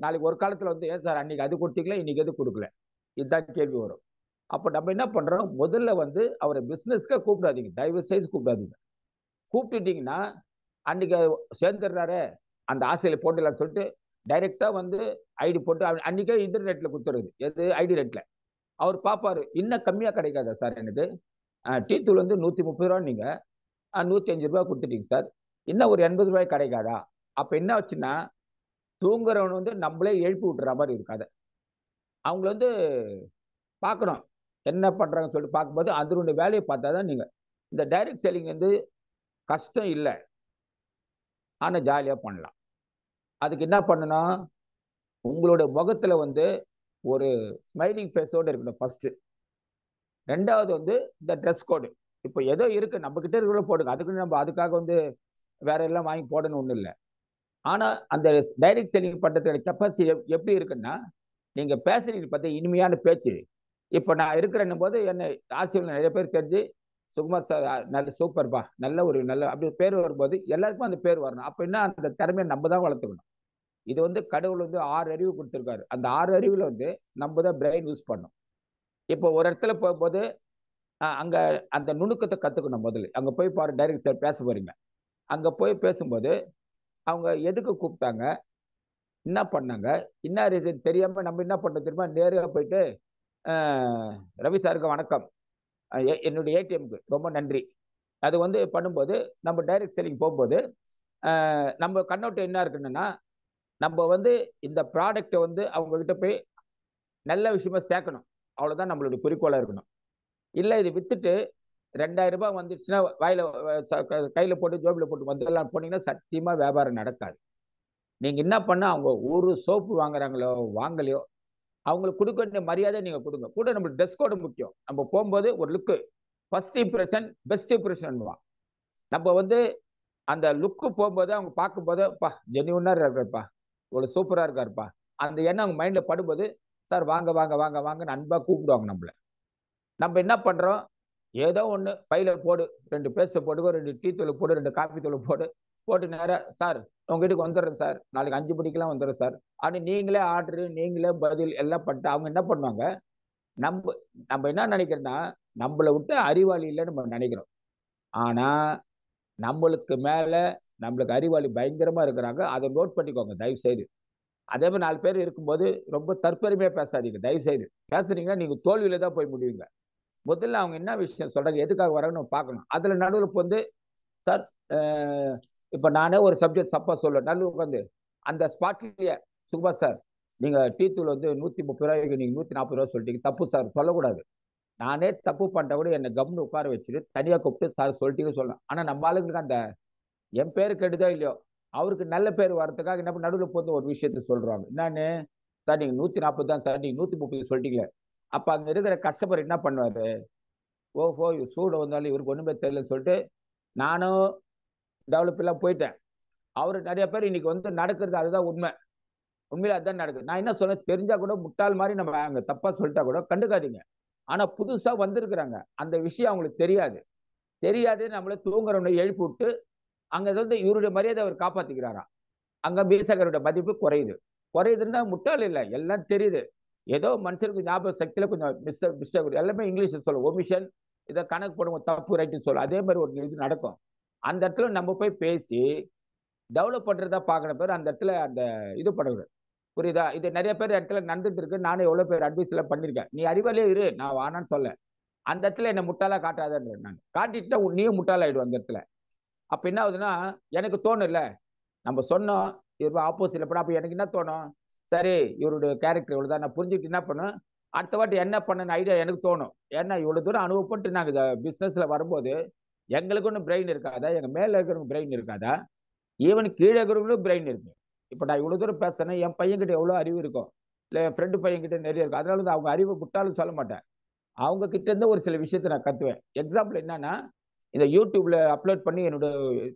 நாளைக்கு ஒரு காலத்தில் வந்து ஏன் சார் அன்னைக்கு அது கொடுத்தீங்களா இன்னைக்கு எது கொடுக்கல, இதுதான் கேள்வி வரும். அப்போ நம்ம என்ன பண்றோம், முதல்ல வந்து அவரை பிசினஸ்க்கு கூப்பிடாதீங்க, தயவு செய்து கூப்பிடாதீங்க. கூப்பிட்டுட்டீங்கன்னா அன்னைக்கு சேர்ந்துடுறாரு அந்த ஆசையில போட்டுலான்னு சொல்லிட்டு டைரக்டா வந்து ஐடி போட்டு அன்னைக்கே இன்டர்நெட்ல கொடுத்துருது, எது ஐடி ரேட்ல. அவர் பாப்பாரு, இன்னும் கம்மியா கிடைக்காதா சார், எனக்கு டீ தூள் வந்து 130 ரூபா, நீங்க 105 ரூபாய் கொடுத்துட்டீங்க சார், இன்னும் ஒரு 80 ரூபாய் கிடைக்காதா. அப்ப என்ன ஆச்சுன்னா தூங்குறவன் வந்து நம்மளே எழுப்பி விட்டுற மாதிரி இருக்காது. அவங்கள வந்து பார்க்கணும் என்ன பண்றாங்கன்னு சொல்லிட்டு பார்க்கும்போது அதனுடைய வேலையை பார்த்தாதான் நீங்க இந்த டைரக்ட் செல்லிங் வந்து கஷ்டம் இல்லை, ஆனா ஜாலியா பண்ணலாம். அதுக்கு என்ன பண்ணணும், உங்களோட முகத்துல வந்து ஒரு ஸ்மைலிங் ஃபேஸோட இருக்கணும் ஃபர்ஸ்ட். ரெண்டாவது வந்து இந்த ட்ரெஸ் கோடு. இப்போ ஏதோ இருக்கு நம்ம கிட்ட இருக்கிற போடுங்க, அதுக்கு நம்ம அதுக்காக வந்து வேற எல்லாம் வாங்கி போடணும் ஒன்றும் இல்லை. ஆனா அந்த டைரக்ட் செல்லிங் பண்றதுக்கு கெப்பாசிட்டி எப்படி இருக்குன்னா, நீங்க பேசுறீங்க பார்த்தா இனிமையான பேச்சு. இப்போ நான் இருக்கிறேன்னும் போது என்னை ஆசிரியர் நிறைய பேர் தெரிஞ்சு சுகுமார் சார் நல்ல சூப்பர்பா, நல்ல ஒரு நல்ல அப்படி பேர் வரும்போது எல்லாருக்கும் அந்த பேர் வரணும். அப்ப என்ன, அந்த திறமையை நம்ம தான் வளர்த்துக்கணும். இது வந்து கடவுள் வந்து 6 அறிவு கொடுத்துருக்காரு. அந்த 6 அறிவுல வந்து நம்ம தான் பிரெயின் யூஸ் பண்ணணும். இப்போ ஒரு இடத்துல போகும்போது அங்க அந்த நுணுக்கத்தை கத்துக்கணும். முதல்ல அங்க போய் பாரு, டைரக்ட் சார் பேச போறீங்க, அங்க போய் பேசும்போது அவங்க எதுக்கு கூப்பிட்டாங்க, என்ன பண்ணாங்க, என்ன ரீசன் தெரியாம நம்ம என்ன பண்ண தெரியுமா, நேராக போயிட்டு ரவி சாருக்கு வணக்கம், என்னுடைய ஏடிஎம்க்கு ரொம்ப நன்றி, அது வந்து பண்ணும்போது நம்ம டைரக்ட் செல்லிங் போகும்போது நம்ம கண்ணோட்டம் என்ன இருக்குன்னா, நம்ம வந்து இந்த ப்ராடக்டை வந்து அவங்க கிட்ட போய் நல்ல விஷயமா சேர்க்கணும். அவ்வளவுதான் நம்மளுடைய குறிக்கோளா இருக்கணும். இல்லை இது வித்துட்டு 2000 ரூபாய் வந்துச்சுன்னா வாயில கையில போட்டு ஜோபில போட்டு வந்தெல்லாம் போனீங்கன்னா சத்தியமா வியாபாரம் நடக்காது. நீங்க என்ன பண்ண, அவங்க ஒரு சோப்பு வாங்குறாங்களோ வாங்கலையோ அவங்களுக்கு கொடுக்க வேண்டிய மரியாதை நீங்க கொடுங்க. கூட நம்மளுக்கு ட்ரெஸ் கோடு முக்கியம். நம்ம போகும்போது ஒரு லுக்கு, ஃபர்ஸ்ட் இம்ப்ரெஷன் பெஸ்ட் இம்ப்ரெஷன். நம்ம வந்து அந்த லுக்கு போகும்போது அவங்க பார்க்கும்போது பா ஜென்யூனா இருக்காருப்பா, இவ்வளவு சூப்பரா இருக்காருப்பா, அந்த எண்ணம் அவங்க மைண்ட்ல படும்போது சார் வாங்க வாங்க வாங்க வாங்க அன்பா கூப்பிடுவாங்க நம்மள. நம்ம என்ன பண்றோம், ஏதோ ஒண்ணு பையில போடு, 2 பேஸ்ட் போடு, 2 டீ தூள் போடு, 2 காபி தூள் போட்டு நேரம் சார் உங்க வீட்டுக்கு வந்துடுறேன் சார், நாளைக்கு 5 மணிக்கெல்லாம் வந்துடுறேன் சார் அப்படி நீங்களே ஆர்டரு நீங்களே பதில் எல்லாம் பண்ணிட்டு அவங்க என்ன பண்ணுவாங்க, நம்ம நம்ம என்ன நினைக்கிறோம்னா நம்மளை விட்டு அறிவாளி இல்லைன்னு நம்ம நினைக்கிறோம். ஆனா நம்மளுக்கு மேல நம்மளுக்கு அறிவாளி பயங்கரமா இருக்கிறாங்க. அதை நோட் பண்ணிக்கோங்க தயவு செய்து. அதே மாதிரி 4 பேர் இருக்கும்போது ரொம்ப தற்பெருமையா பேசாதீங்க தயவு செய்து. பேசுறீங்கன்னா நீங்க தோல்வியில தான் போய் முடிவீங்க. முதல்ல அவங்க என்ன விஷயம் சொல்றாங்க, எதுக்காக வராங்கன்னு பார்க்கணும். அதுல நடுவில் இப்போ வந்து சார் இப்ப நானே ஒரு சப்ஜெக்ட் சப்பா சொல்லுவேன், நடுவில் உட்காந்து அந்த ஸ்பாட்லயே சுகுமார் சார் நீங்க டீ தூள் வந்து 130 ரூபாய்க்கு நீங்க 140 ரூபாய் சொல்லிட்டீங்க, தப்பு சார் சொல்லக்கூடாது. நானே தப்பு பண்ணிட்ட கூட என்னை கம்னு உட்கார வச்சுட்டு தனியா கூப்பிட்டு சார் சொல்லிட்டீங்கன்னு சொல்லலாம். ஆனா நம்ம ஆளுங்களுக்கு அந்த என் பேரு கெடுதோ இல்லையோ அவருக்கு நல்ல பேர் வர்றதுக்காக என்ன நடுவில் போது ஒரு விஷயத்த சொல்றாங்க. என்னன்னு, சார் நீங்க 140 தான் சார், நீங்க 130 சொல்லிட்டீங்களே. அப்ப அங்க இருக்கிற கஸ்டமர் என்ன பண்ணுவாரு, ஓஹோ சூடு வந்தாலும் இவருக்கு ஒண்ணுமே தெரியலன்னு சொல்லிட்டு நானும் டெவலப் எல்லாம் போயிட்டேன். அவரு நிறைய பேர் இன்னைக்கு வந்து நடக்கிறது அதுதான் உண்மை. உண்மையில அதுதான் நடக்குது. நான் என்ன சொல்ல, தெரிஞ்சா கூட முட்டாள் மாதிரி நம்ம அங்க தப்பா சொல்லிட்டா கூட கண்டுக்காதீங்க. ஆனா புதுசா வந்திருக்கிறாங்க, அந்த விஷயம் அவங்களுக்கு தெரியாது நம்மள தூங்குறவனை எழுப்பி விட்டு அங்க வந்து இவருடைய மரியாதை அவர் காப்பாத்திக்கிறாராம். அங்க மீசகருடைய மதிப்பு குறையுதுன்னா முட்டாள் இல்லை, எல்லாம் தெரியுது. ஏதோ மனுஷனுக்கு ஞாபக சக்தியில கொஞ்சம் மிஸ்டேக், எல்லாமே இங்கிலீஷ் சொல்லும் ஒமிஷன், இதை கணக்கு போடுவோம் தப்பு ரைட்டுன்னு சொல்லும். அதே மாதிரி ஒரு இது நடக்கும். அந்த இடத்துல நம்ம போய் பேசி டெவலப் பண்றதா பாக்குற பேர் அந்த இடத்துல அந்த இது பண்ணுறது புரியுதா. இது நிறைய பேர் இடத்துல நடந்துட்டு இருக்கு. நானும் எவ்வளவு பேர் அட்வைஸ் எல்லாம் பண்ணிருக்கேன். நீ அறிவாலே இரு, நான் வானான்னு சொல்ல, அந்த இடத்துல என்ன முட்டாளா காட்டாதன்ற, நான் காட்டிட்டா நீயும் முட்டாளாயிடும் அந்த இடத்துல. அப்ப என்ன ஆகுதுன்னா எனக்கு தோணும் இல்ல, நம்ம சொன்னோம் இவரு ஆப்போசிட்ல போனா அப்ப எனக்கு என்ன தோணும், சரி இவருடைய கேரக்டர் இவ்வளவுதான், நான் புரிஞ்சுட்டு என்ன பண்ணும் அடுத்த வாட்டி என்ன பண்ண ஐடியா எனக்கு தோணும். ஏன்னா இவ்வளவு தூரம் அனுபவப்பட்டு நாங்க இந்த பிசினஸ்ல வரும்போது எங்களுக்கு ஒன்றும் பிரெயின் இருக்காதா, எங்க மேல இருக்கிறவங்க பிரெயின் இருக்காதா, ஈவன் கீழே இருக்கிறவங்களும் பிரெயின் இருக்கு. இப்ப நான் இவ்வளவு தூரம் பேசுறேன், என் பையன்கிட்ட எவ்வளவு அறிவு இருக்கும், இல்ல என் ஃப்ரெண்டு பையன்கிட்ட நிறைய இருக்கும். அதனால அவங்க அறிவு முட்டாலும் சொல்ல மாட்டேன், அவங்க கிட்ட இருந்து ஒரு சில விஷயத்த நான் கத்துவேன். எக்ஸாம்பிள் என்னன்னா, இந்த யூடியூப்ல அப்லோட் பண்ணி என்னோட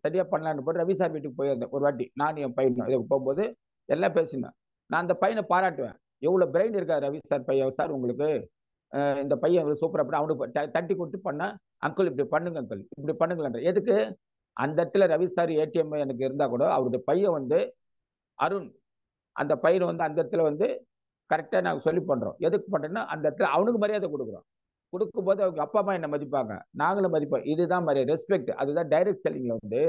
தனியா பண்ணலான்னு போட்டு ரவி சார் வீட்டுக்கு போயிருந்தேன் ஒரு வாட்டி, நான் என் பையன் போகும்போது எல்லாம் பேசினேன். நான் அந்த பையனை பாராட்டுவேன், எவ்வளவு பிரெயின் இருக்கா ரவி சார் பையன் சார் உங்களுக்கு, இந்த பையன் சூப்பர் அப்படி அவனுக்கு தட்டி கொடுத்து பண்ண, அங்கிள் இப்படி பண்ணுங்க அங்கிள் இப்படி பண்ணுங்களேன். எதுக்கு, அந்த இடத்துல ரவி சார் ஏடிஎம் எனக்கு இருந்தா கூட அவருடைய பையன் வந்து அருண், அந்த பையன் வந்து அந்த இடத்துல வந்து கரெக்டா நாங்க சொல்லி பண்றோம். எதுக்கு பண்றோம்னா அந்த இடத்துல அவனுக்கு மரியாதை கொடுக்குறோம். கொடுக்கும்போது அவங்க அப்பா அம்மா என்ன மதிப்பாங்க, நாங்களும் மதிப்போம். இதுதான் மரியாதை, ரெஸ்பெக்ட். அதுதான் டைரக்ட் செல்லிங்ல வந்து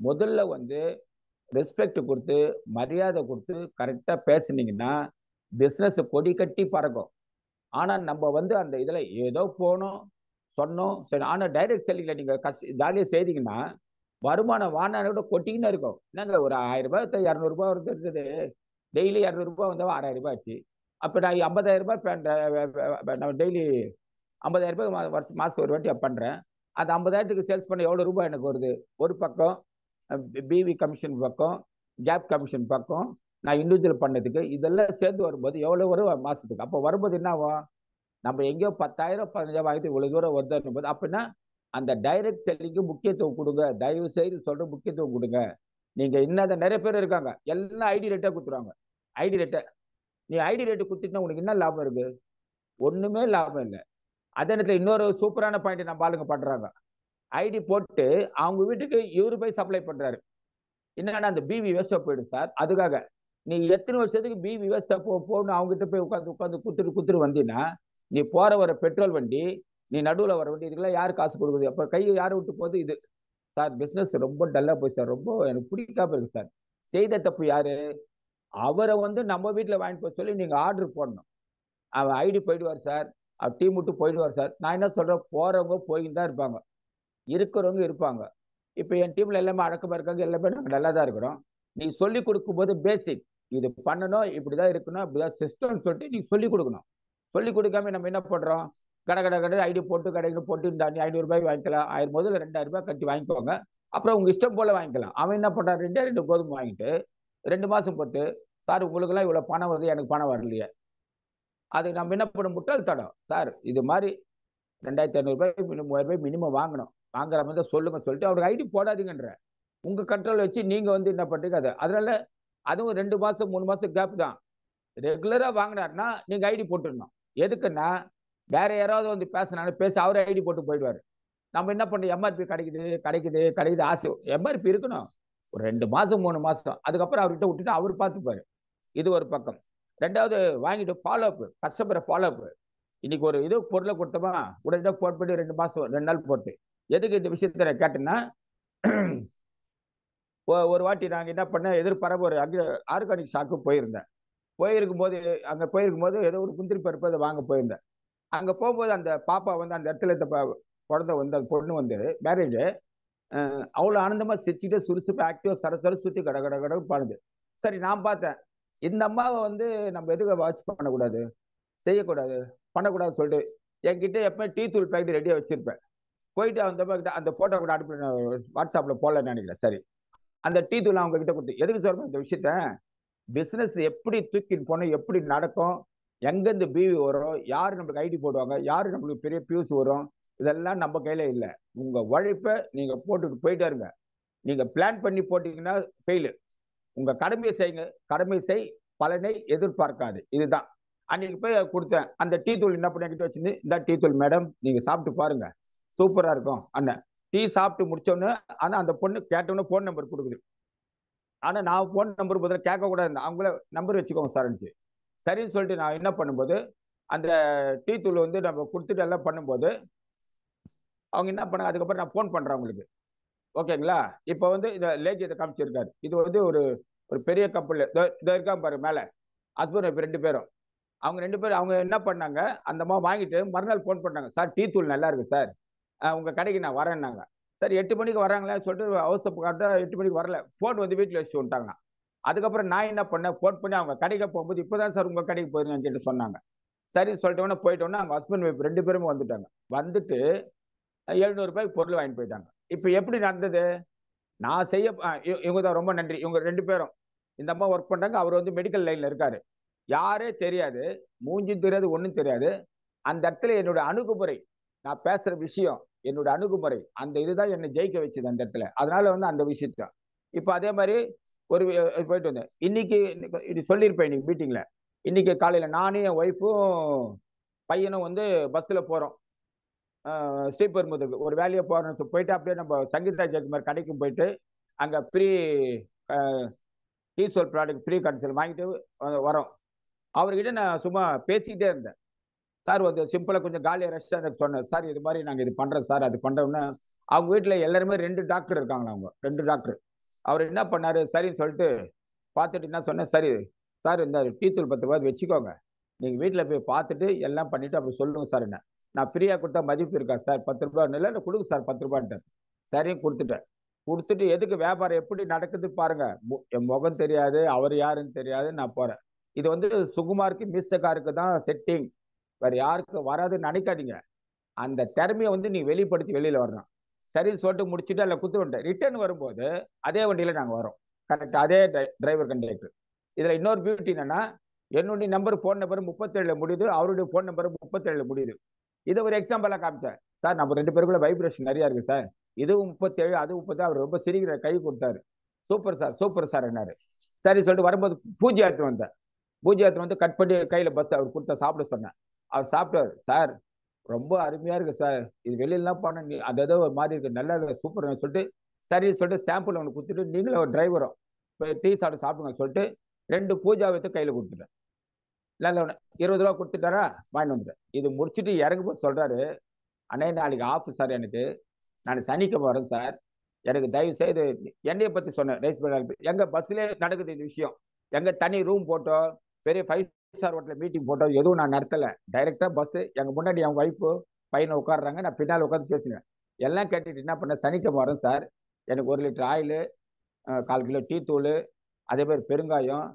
முதல்ல வந்து ரெஸ்பெக்ட் கொடுத்து மரியாதை கொடுத்து கரெக்டா பேசுனீங்கன்னா பிசினஸ் கொடி கட்டி பறக்கும். ஆனா நம்ம வந்து அந்த இதுல ஏதோ போனோம் சொன்னோம் சரி. ஆனா டைரக்ட் செல்லிங்ல நீங்க ஜாலியா செய்தீங்கன்னா வருமானம் வானானோட கொட்டிக்கின்னு இருக்கும். என்னங்க ஒரு 1000 ரூபாய் 200 ரூபாய் இருக்குது, டெய்லி 200 ரூபாய் வந்தா 6000 ரூபாய் ஆச்சு. அப்ப நான் 50,000 ரூபாய் நான் டெய்லி 50,000 ரூபாய் மாசத்துக்கு ஒரு வாட்டி பண்றேன். அது 50,000க்கு சேல்ஸ் பண்ண எவ்வளவு ரூபாய் எனக்கு வருது, ஒரு பக்கம் பிவி கமிஷன் பக்கம், கேப் கமிஷன் பக்கம், நான் இண்டிவிஜுவல் பண்ணதுக்கு இதெல்லாம் சேர்ந்து வரும்போது எவ்வளவு வரும் மாசத்துக்கு? அப்போ வரும்போது என்ன ஆகும்? நம்ம எங்கேயோ 10,000 15,000 வாங்கிட்டு இவ்வளவு தூரம் வருதுன்னு போது அப்படின்னா அந்த டைரக்ட் செல்லிங்கு முக்கியத்துவம் கொடுங்க. தயவு செய்து சொல்ற முக்கியத்துவம் கொடுங்க. நீங்க இன்னத நிறைய பேர் இருக்காங்க, எல்லாம் ஐடி ரேட்டா கொடுத்துருவாங்க. ஐடி ரேட்டை நீ ஐடி ரேட்டு கொடுத்துட்டா உனக்கு என்ன லாபம் இருக்கு? ஒண்ணுமே லாபம் இல்லை. அதே நேரத்தில் இன்னொரு சூப்பரான பாயிண்ட் நம்ம ஆளுங்க பண்றாங்க. ஐடி போட்டு அவங்க வீட்டுக்கு இவரு போய் சப்ளை பண்றாரு. என்னன்னா அந்த பிவி வேஸ்டா போயிடும் சார். அதுக்காக நீ எத்தனை வருஷத்துக்கு பிவி வேஸ்டா போகணும் அவங்க கிட்ட போய் உட்காந்து உட்காந்து குத்துட்டு வந்தீங்கன்னா நீ போற வர பெட்ரோல் வண்டி, நீ நடுவுல வர வண்டி, இதுக்கெல்லாம் யாரு காசு கொடுக்குது? அப்ப கையை யாரு விட்டு போகுது? இது சார் பிசினஸ் ரொம்ப டல்லா போய் சார். ரொம்ப எனக்கு பிடிக்காம இருக்கு சார். செய்த தப்பு யாரு? அவரை வந்து நம்ம வீட்டுல வாங்கிட்டு போய் சொல்லி நீங்க ஆர்டர் போடணும். அவர் ஐடி போயிடுவார் சார், அவர் டீம் விட்டு போயிடுவார் சார். நான் என்ன சொல்றேன், போறவங்க போயின்னு தான் இருப்பாங்க, இருக்கிறவங்க இருப்பாங்க. இப்ப என் டீம்ல எல்லாமே அடக்கமா இருக்காங்க, எல்லாமே நாங்க நல்லா தான் இருக்கிறோம். நீ சொல்லி கொடுக்கும்போது பேசிக் இது பண்ணணும், இப்படிதான் இருக்கணும், இப்படிதான் சிஸ்டம்னு சொல்லிட்டு நீ சொல்லி கொடுக்கணும். சொல்லி கொடுக்காம நம்ம என்ன பண்றோம்? கடை ஐடி போட்டு கடைக்கு போட்டு இந்த 500 ரூபாய் வாங்கிக்கலாம், 1000 முதல்ல 2000 ரூபாய் கட்டி வாங்கிக்கோங்க, அப்புறம் உங்க இஷ்டம் போல வாங்கிக்கலாம். அவன் என்ன பண்றான்? 2 கோதுமை வாங்கிட்டு 2 மாசம் போட்டு, சார் உங்களுக்கு எல்லாம் இவ்வளவு பணம் வருது, எனக்கு பணம் வரலையே. அது நம்ம என்ன பண்ண முட்டாள் தடம் சார். இது மாதிரி 2500 ரூபாய் 3000 ரூபாய் மினிமம் வாங்கணும். வாங்குற மாதிரி சொல்லுங்க சொல்லிட்டு அவருக்கு ஐடி போடாதீங்கன்ற உங்க கண்ட்ரோல் வச்சு நீங்க வந்து என்ன பண்றீங்க அது. அதனால அதுவும் 2 மாசம் 3 மாசம் கேப் தான். ரெகுலரா வாங்கினாருன்னா நீங்க ஐடி போட்டுடணும். எதுக்குன்னா வேற யாராவது வந்து பேசினாலும் பேசி அவரே ஐடி போட்டு போயிடுவாரு. நம்ம என்ன பண்றோம்? எம்ஆர்பி கிடைக்குது ஆசை. எம்ஆர்பி இருக்கணும் ஒரு 2 மாசம் 3 மாசம், அதுக்கப்புறம் அவர்கிட்ட விட்டுட்டு அவர் பார்த்துப்பாரு. இது ஒரு பக்கம். ரெண்டாவது வாங்கிட்டு ஃபாலோ அப், கஸ்டமரை ஃபாலோ அப். இன்னைக்கு ஒரு இது பொருளை கொடுத்தோமா உடனே போன் பண்ணி 2 மாசம் 2 நாள் போட்டு. எதுக்கு இந்த விஷயத்த நான் கேட்டேன்னா, ஒரு வாட்டி நாங்க என்ன பண்ண எதிர்பார்ப்பு ஒரு ஆர்கானிக் ஷாக்கு போயிருக்கும் போது ஏதோ ஒரு முந்திரி பருப்பு அதை வாங்க போயிருந்தேன். அங்க போகும்போது அந்த பாப்பா வந்து அந்த இடத்துல இந்த குழந்தை வந்து அந்த பொண்ணு வந்து மேரேஜ் அவ்வளவு ஆனந்தமா சிரிச்சுட்டு சுறுசுறுப்பு ஆக்டிவா சரசர சுத்தி கட பாடுது. சரி நான் பார்த்தேன், இந்த அம்மாவை வந்து நம்ம எதுக்கு வாட்ச் பண்ணக்கூடாது, செய்யக்கூடாது, பண்ணக்கூடாதுன்னு சொல்லிட்டு என்கிட்ட எப்பவுமே டீ தூள் பேக்கெட் ரெடியா வச்சிருப்பேன். போயிட்டு அந்த போட்டோ கூட அனுப்பி வாட்ஸ்அப்ல போடலன்னு நினைக்கிறேன். சரி, அந்த டீ தூள் அவங்க கிட்ட கொடுத்து எதுக்கு சொல்றேன் இந்த விஷயத்த? பிசினஸ் எப்படி தூக்கின்னு போனோம், எப்படி நடக்கும், எங்கேருந்து பிவி வரும், யாரு நம்மளுக்கு ஐடி போடுவாங்க, யாரு நம்மளுக்கு பெரிய பியூஸ் வரும், இதெல்லாம் நம்ம கையில இல்லை. உங்க உழைப்பை நீங்க போட்டுட்டு போயிட்டே இருங்க. நீங்க பிளான் பண்ணி போட்டீங்கன்னா ஃபெயிலு. உங்க கடமையை செய்யுங்க, கடமை செய், பலனை எதிர்பார்க்காது. இதுதான் அன்னைக்கு போய் கொடுத்தேன். அந்த டீ தூள் என்ன பண்ணிட்டு வச்சிருந்து, இந்த டீ தூள் மேடம் நீங்க சாப்பிட்டு பாருங்க, சூப்பரா இருக்கும் அண்ணன். டீ சாப்பிட்டு முடிச்சோன்னு ஆனா அந்த பொண்ணு கேட்டோன்னு போன் நம்பர் கொடுக்குது. ஆனா நான் போன் நம்பர் பதில் கேட்க கூடாது, அவங்கள நம்பர் வச்சுக்கோங்க சார். சரின்னு சொல்லிட்டு நான் என்ன பண்ணும்போது அந்த டீ தூள் வந்து நம்ம கொடுத்துட்டு எல்லாம் பண்ணும்போது அவங்க என்ன பண்ணாங்க, அதுக்கப்புறம் நான் போன் பண்றேன் அவங்களுக்கு. ஓகேங்களா? இப்போ வந்து இந்த லேஜியத்தை காமிச்சிருக்காரு. இது வந்து ஒரு பெரிய கப்பல் இதை இருக்காம பாரு மேல, ஹஸ்பண்ட் 2 பேரும். அவங்க 2 பேரும் அவங்க என்ன பண்ணாங்க, அந்த அம்மா வாங்கிட்டு மறுநாள் போன் பண்ணாங்க, சார் டீ தூள் நல்லா இருக்கு சார், உங்க கடைக்கு நான் வரேன்னாங்க. சரி 8 மணிக்கு வராங்களேன்னு சொல்லிட்டு அவசரம் காட்ட 8 மணிக்கு வரல, போன் வந்து வீட்டில் வச்சு விட்டாங்க. அதுக்கப்புறம் நான் என்ன பண்ணேன், போன் பண்ணி அவங்க கடைக்கு போகும்போது இப்பதான் சார் உங்க கடைக்கு போயிருங்கன்னு சொல்லிட்டு சொன்னாங்க. சரின்னு சொல்லிட்டோன்னா போயிட்டோன்னா அவங்க ஹஸ்பண்ட் ஒய்ஃப் 2 பேருமே வந்துட்டாங்க. வந்துட்டு 700 ரூபாய்க்கு பொருள் வாங்கிட்டு போயிட்டாங்க. இப்ப எப்படி நடந்தது? நான் செய்ய இவங்க தான் ரொம்ப நன்றி. இவங்க 2 பேரும் இந்த அம்மா ஒர்க் பண்றாங்க. அவர் வந்து மெடிக்கல் லைன்ல இருக்காரு. யாரே தெரியாது, மூஞ்சும் தெரியாது, ஒன்றும் தெரியாது. அந்த இடத்துல என்னோட அணுகுமுறை, நான் பேசுற விஷயம், என்னோட அணுகுமுறை, அந்த இதுதான் என்னை ஜெயிக்க வச்சது அந்த இடத்துல. அதனால வந்து அந்த விஷயத்த இப்ப அதே மாதிரி ஒரு போயிட்டு வந்தேன். இன்னைக்கு இது சொல்லியிருப்பேன் இன்னைக்கு மீட்டிங்ல. இன்னைக்கு காலையில நானும் என் ஒய்ஃபும் பையனும் வந்து பஸ்ல போறோம் ஸ்ரீபெரும்புதூருக்கு ஒரு வேலையை போறோம். போயிட்டு அப்படியே நம்ம சங்கீதா ஜெயக்குமார் கடைக்கும் போயிட்டு அங்க ஃப்ரீ டீசல் ப்ராடக்ட் ஃப்ரீ கன்சல் வாங்கிட்டு வரோம். அவர்கிட்ட நான் சும்மா பேசிக்கிட்டே இருந்தேன். சார் வந்து சிம்பிளா கொஞ்சம் காலியாக ரெஸ்ட் சொன்னேன். சார் இது மாதிரி நாங்கள் இது பண்றோம் சார், அது பண்றோம்னா அவங்க வீட்டில் எல்லாருமே 2 டாக்டர் இருக்காங்களா, அவங்க 2 டாக்டர். அவர் என்ன பண்ணாரு, சரின்னு சொல்லிட்டு பார்த்துட்டு என்ன சொன்னேன், சரி சார் இந்த டீ தூள் 10 ரூபாய் வச்சுக்கோங்க, நீங்க வீட்டில் போய் பார்த்துட்டு எல்லாம் பண்ணிட்டு அப்படி சொல்லுங்க சார். என்ன நான் ஃப்ரீயா கொடுத்தா மதிப்பு இருக்கா சார்? 10 ரூபாய் இல்லை கொடுங்க சார் 10 ரூபான்ட்டு. சரின்னு கொடுத்துட்டு எதுக்கு வியாபாரம் எப்படி நடக்குது பாருங்க. என் முகம் தெரியாது, அவர் யாருன்னு தெரியாது, நான் போறேன். இது வந்து சுகுமாருக்கு மீசக்காருக்கு தான் செட்டிங், வேற யாருக்கு வராதுன்னு நினைக்காதீங்க. அந்த திறமையை வந்து நீ வெளிப்படுத்தி வெளியில வரணும். சரின்னு சொல்லிட்டு முடிச்சுட்டு அதில் குத்து வந்துட்டேன். ரிட்டர்ன் வரும்போது அதே வண்டியில நாங்க வரோம். கரெக்ட், அதே டிரைவர் கண்டக்டர். இதுல இன்னொரு பியூட்டி என்னன்னா, என்னுடைய நம்பர் ஃபோன் நம்பர் 37 முடியுது, அவருடைய ஃபோன் நம்பர் 37 முடியுது. இதை ஒரு எக்ஸாம்பிளா காமிச்சேன். சார் நம்ம 2 பேருக்குள்ள வைப்ரேஷன் நிறைய இருக்கு சார், இதுவும் 37 அது 30. அவர் ரொம்ப சிரிக்கிற கை கொடுத்தாரு. சூப்பர் சார் என்னாரு. சரி சொல்லிட்டு வரும்போது பூஜை எடுத்து வந்தேன். பூஜை எடுத்து வந்து கட் பண்ணி கையில பஸ் அவர் கொடுத்த சாப்பிட சொன்னேன். அவர் சாப்பிட்டாரு. சார் ரொம்ப அருமையா இருக்கு சார், இது வெளியிலாம் பண்ண அது ஏதோ ஒரு மாதிரி இருக்கு, நல்லா சூப்பர் சொல்லிட்டு சரி சொல்லிட்டு சாம்பிள் ஒன்று கொடுத்துட்டு நீங்களும் ஒரு டிரைவரும் டீ சாப்பிடுங்க சொல்லிட்டு 2 பூஜா வைத்து கையில கொடுத்துட்டேன். நல்ல 20 ரூபா கொடுத்துட்டாரா, வாங்கி வந்துட்டேன். இது முடிச்சுட்டு இறங்கும்போது சொல்றாரு, அண்ணே நாளைக்கு ஆஃப் சார், எனக்கு நான் சனிக்கிழமை வரேன் சார், எனக்கு தயவு செய்து என்னைய பத்தி சொன்னேன் ரைஸ் பண்ண. எங்க பஸ்ல நடக்குது இந்த விஷயம், எங்க தனி ரூம் போட்டோ பெரிய 5 ஸ்டார் ஹோட்டல்ல மீட்டிங் போட்டோ எதுவும் நான் நடத்தல. டைரக்டா பஸ் எங்க முன்னாடி என் ஒய்ஃபு பையனை உட்காடுறாங்க, நான் பின்னால் உட்காந்து பேசுனேன். எல்லாம் கேட்டுட்டு என்ன பண்ண, சனிக்கிழமை வரேன் சார், எனக்கு 1 லிட்டர் ஆயில், 1/4 கிலோ டீ தூள், அதே மாதிரி பெருங்காயம்,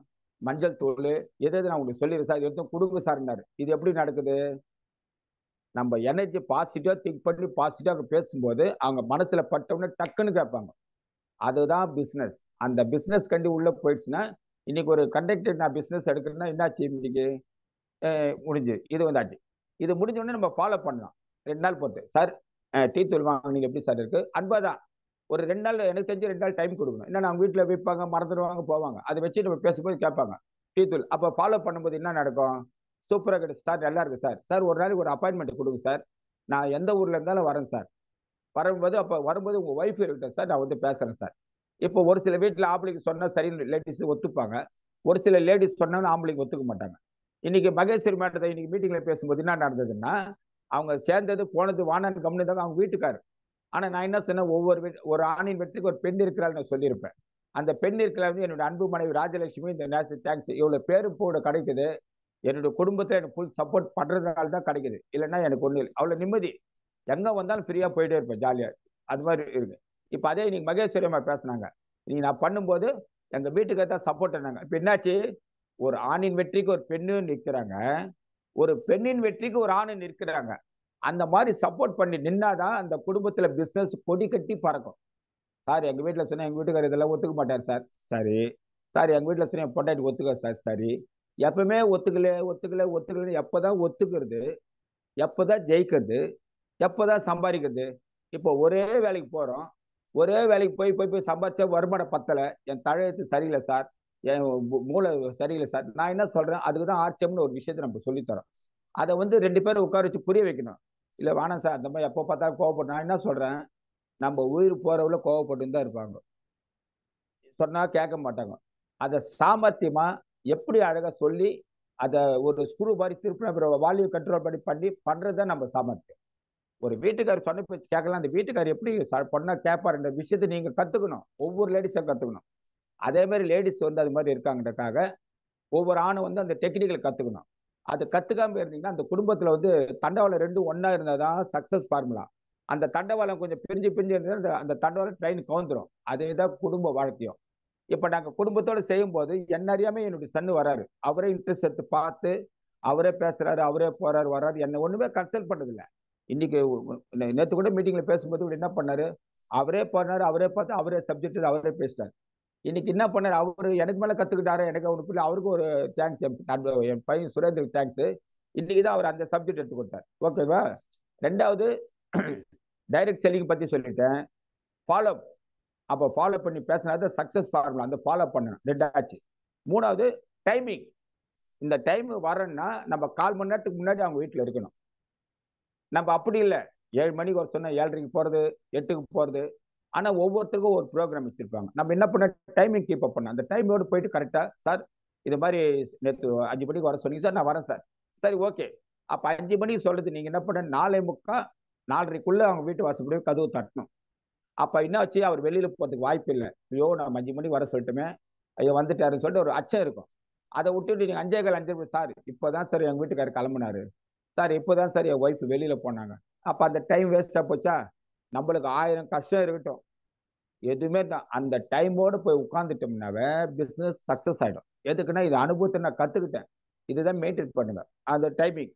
மஞ்சள் தூள், எது நான் உங்களுக்கு சொல்லிடுறேன் சார், எடுத்து கொடுங்க சார்னாரு. இது எப்படி நடக்குது, நம்ம எனர்ஜி பாசிட்டிவா திங்க் பண்ணி பாசிட்டிவா பேசும்போது அவங்க மனசுல பட்டவுடனே டக்குன்னு கேட்பாங்க. அதுதான் பிசினஸ். அந்த பிசினஸ் கண்டி உள்ள போயிடுச்சுன்னா, இன்னைக்கு ஒரு கண்டக்டர் நான் பிசினஸ் எடுக்கிறேன்னா என்னாச்சு, இன்னைக்கு முடிஞ்சு இது வந்தாச்சு. இது முடிஞ்ச உடனே நம்ம ஃபாலோ பண்ணலாம். 2 நாள் பொறுத்து சார் டீ தூள் வாங்கினீங்க எப்படி சார் இருக்கு, அன்பாதான். ஒரு 2 நாள் எனக்கு தெரிஞ்சு 2 நாள் டைம் கொடுக்கணும். ஏன்னா அவங்க வீட்டில் வைப்பாங்க, மறந்துடுவாங்க, போவாங்க. அதை வச்சு நம்ம பேசும்போது கேட்பாங்க டீ தூள். அப்போ ஃபாலோ பண்ணும்போது என்ன நடக்கும், சூப்பராக கிடையாது சார், நல்லா இருக்கு சார், சார் ஒரு நாளைக்கு ஒரு அப்பாயின்மெண்ட் கொடுங்க சார், நான் எந்த ஊர்ல இருந்தாலும் வரேன் சார். வரும்போது அப்போ வரும்போது உங்க ஒய்ஃப் இருக்கட்டும் சார், நான் வந்து பேசுறேன் சார். இப்போ ஒரு சில வீட்டில் ஆம்பளைக்கு சொன்னா சரி லேடிஸ் ஒத்துப்பாங்க, ஒரு சில லேடிஸ் சொன்னாலும் ஆம்பளைக்கு ஒத்துக்க மாட்டாங்க. இன்னைக்கு மகேஸ்வரி மேட்டத்தை இன்னைக்கு மீட்டிங்ல பேசும்போது என்ன நடந்ததுன்னா, அவங்க சேர்ந்தது போனது வானான்னு கம்முனு அவங்க வீட்டுக்காரு. ஆனா நான் என்ன சொன்னேன், ஒரு ஆணின் வெற்றிக்கு ஒரு பெண் இருக்கிறாள் நான் சொல்லியிருப்பேன். அந்த பெண் இருக்கிறாள் என்னோட அன்பு மனைவி ராஜலட்சுமி. இந்த நேஷனல் தேங்க்ஸ், இவ்வளவு பேரு போட கிடைக்குது, என்னோட குடும்பத்தை எனக்கு ஃபுல் சப்போர்ட் பண்றதுனால தான் கிடைக்குது, இல்லைன்னா எனக்கு ஒண்ணு இல்லை. அவ்வளவு நிம்மதி, எங்க வந்தாலும் ஃப்ரீயா போயிட்டே இருப்பேன், ஜாலியா. அது மாதிரி இருக்கு. இப்ப அதே நீங்க மகேஸ்வரி அம்மா பேசினாங்க, நீங்க நான் பண்ணும்போது எங்க வீட்டுக்கு தான் சப்போர்ட் பண்ணாங்க. இப்ப என்னாச்சு, ஒரு ஆணின் வெற்றிக்கு ஒரு பெண்ணு நிற்கிறாங்க, ஒரு பெண்ணின் வெற்றிக்கு ஒரு ஆணு நிற்கிறாங்க. அந்த மாதிரி சப்போர்ட் பண்ணி நின்னாதான் அந்த குடும்பத்துல பிசினஸ் கொடி கட்டி பறக்கும். சார் எங்க வீட்டுல சொன்னா எங்க வீட்டுக்காரர் இதெல்லாம் ஒத்துக்க மாட்டார் சார், சரி. சார் எங்க வீட்டுல சொன்னா பொண்டாட்டி ஒத்துக்க சார், சரி. எப்பவுமே ஒத்துக்கல. எப்பதான் ஒத்துக்கிறது, எப்பதான் ஜெயிக்கிறது, எப்பதான் சம்பாதிக்கிறது. இப்போ ஒரே வேலைக்கு போறோம், ஒரே வேலைக்கு போய் சம்பாதிச்ச வருமானம் பத்தல, என் தலையெழுத்து சரியில்லை சார், என் மூளை சரியில்லை சார். நான் என்ன சொல்றேன், அதுக்குதான் ஆர்சியம்னு ஒரு விஷயத்தை நம்ம சொல்லித்தரோம். அதை வந்து 2 பேரும் உட்கார வச்சு புரிய வைக்கணும். இல்ல வேணாம் சார், அந்த மாதிரி எப்போ பார்த்தாலும் கோவப்படும். நான் என்ன சொல்றேன், நம்ம உயிர் போறவுல கோவப்பட்டு தான் இருப்பாங்க, சொன்னா கேட்க மாட்டாங்க. அதை சாமர்த்தியமா எப்படி அழகா சொல்லி அதை ஒரு ஸ்க்ரூ மாதிரி திருப்பி வால்யூ கண்ட்ரோல் பண்ணி பண்றதுதான் நம்ம சாமர்த்தியம். ஒரு வீட்டுக்காரர் சொன்ன பேச்சு கேட்கலாம், அந்த வீட்டுக்காரர் எப்படி பொண்ணா கேட்பாருன்ற விஷயத்தை நீங்க கத்துக்கணும், ஒவ்வொரு லேடிஸும் கத்துக்கணும். அதே மாதிரி லேடிஸ் வந்து அது மாதிரி இருக்காங்கன்றக்காக ஒவ்வொரு ஆணும் வந்து அந்த டெக்னிக்கல் கத்துக்கணும். அது கத்துக்காம இருந்தீங்கன்னா அந்த குடும்பத்துல வந்து தண்டவாளம் 2 ஒன்னா இருந்தாதான் சக்சஸ் ஃபார்முலா. அந்த தண்டவாளம் கொஞ்சம் பிரிஞ்சு இருந்தா அந்த தண்டவாளம் ட்ரெயின் கவுந்துரும். அதேதான் குடும்ப வாழ்க்கையும். இப்ப நாங்க குடும்பத்தோட செய்யும் போது என்ன அறியாம என்னுடைய சன்னு வராரு, அவரே இன்ட்ரெஸ்ட் எடுத்து பார்த்து அவரே பேசுறாரு, அவரே போறாரு வர்றாரு, என்ன ஒண்ணுமே கன்சல்ட் பண்றது இல்லை. இன்னைக்கு நேற்று கூட மீட்டிங்ல பேசும்போது என்ன பண்ணாரு, அவரே போனாரு, அவரே பார்த்து அவரே சப்ஜெக்ட் அவரே பேசிட்டாரு. இன்னைக்கு என்ன பண்ணாரு, அவரு எனக்கு மேல கத்துக்கிட்டாரு, எனக்கு அவனுக்கு அவருக்கு ஒரு தேங்க்ஸ், என் பையன் சுரேந்திரக்கு தேங்க்ஸ். இன்னைக்குதான் அவர் அந்த சப்ஜெக்ட் எடுத்து கொடுத்தார். ஓகேவா. 2வது டைரக்ட் செல்லிங் பத்தி சொல்லிட்டேன். ஃபாலோ, அப்போ ஃபாலோ பண்ணி பேசினா சக்சஸ் ஃபார்முலா, அந்த ஃபாலோ பண்ணணும். 2 ஆச்சு. 3வது டைமிங். இந்த டைம் வரேன்னா நம்ம 1/4 மணி நேரத்துக்கு முன்னாடி அவங்க வீட்டுல இருக்கணும். நம்ம அப்படி இல்லை, 7 மணிக்கு ஒரு சொன்னா 7:30 போறது, 8க்கு போறது. ஆனா ஒவ்வொருத்தருக்கும் ஒரு ப்ரோக்ராம் வச்சிருப்பாங்க. நம்ம என்ன பண்ண, டைமிங் கீப் அப் பண்ண, அந்த டைமோடு போயிட்டு கரெக்டா சார் இது மாதிரி நேற்று 5 மணிக்கு வர சொன்னீங்க சார், நான் வரேன் சார், சரி ஓகே. அப்ப 5 மணிக்கு சொல்றது நீங்க என்ன பண்ண, 4:45 4:30க்குள்ள அவங்க வீட்டு வாசப்படி கதவு தட்டணும். அப்ப என்ன ஆச்சு, அவர் வெளியில போறதுக்கு வாய்ப்பு இல்லை. ஐயோ நம்ம 5 மணிக்கு வர சொல்லிட்டுமே, ஐயோ வந்துட்டாருன்னு சொல்லிட்டு ஒரு அச்சம் இருக்கும். அதை விட்டுட்டு நீங்க 5:15 சார் இப்பதான் சார் எங்க வீட்டுக்காரர் கிளம்புனாரு சார், இப்பதான் சார் என் ஒய்ஃப் வெளியில போனாங்க. அப்ப அந்த டைம் வேஸ்டா போச்சா. நம்மளுக்கு 1000 கஷ்டம் இருக்கட்டும், எதுவுமே தான் அந்த டைமோடு போய் உட்கார்ந்துட்டோம்னாவே பிசினஸ் சக்சஸ் ஆயிடும். எதுக்குன்னா இது அனுபவத்தை நான் கத்துக்கிட்டேன், இதுதான் மெயின்டைன் பண்ணுங்க அந்த டைமிங்.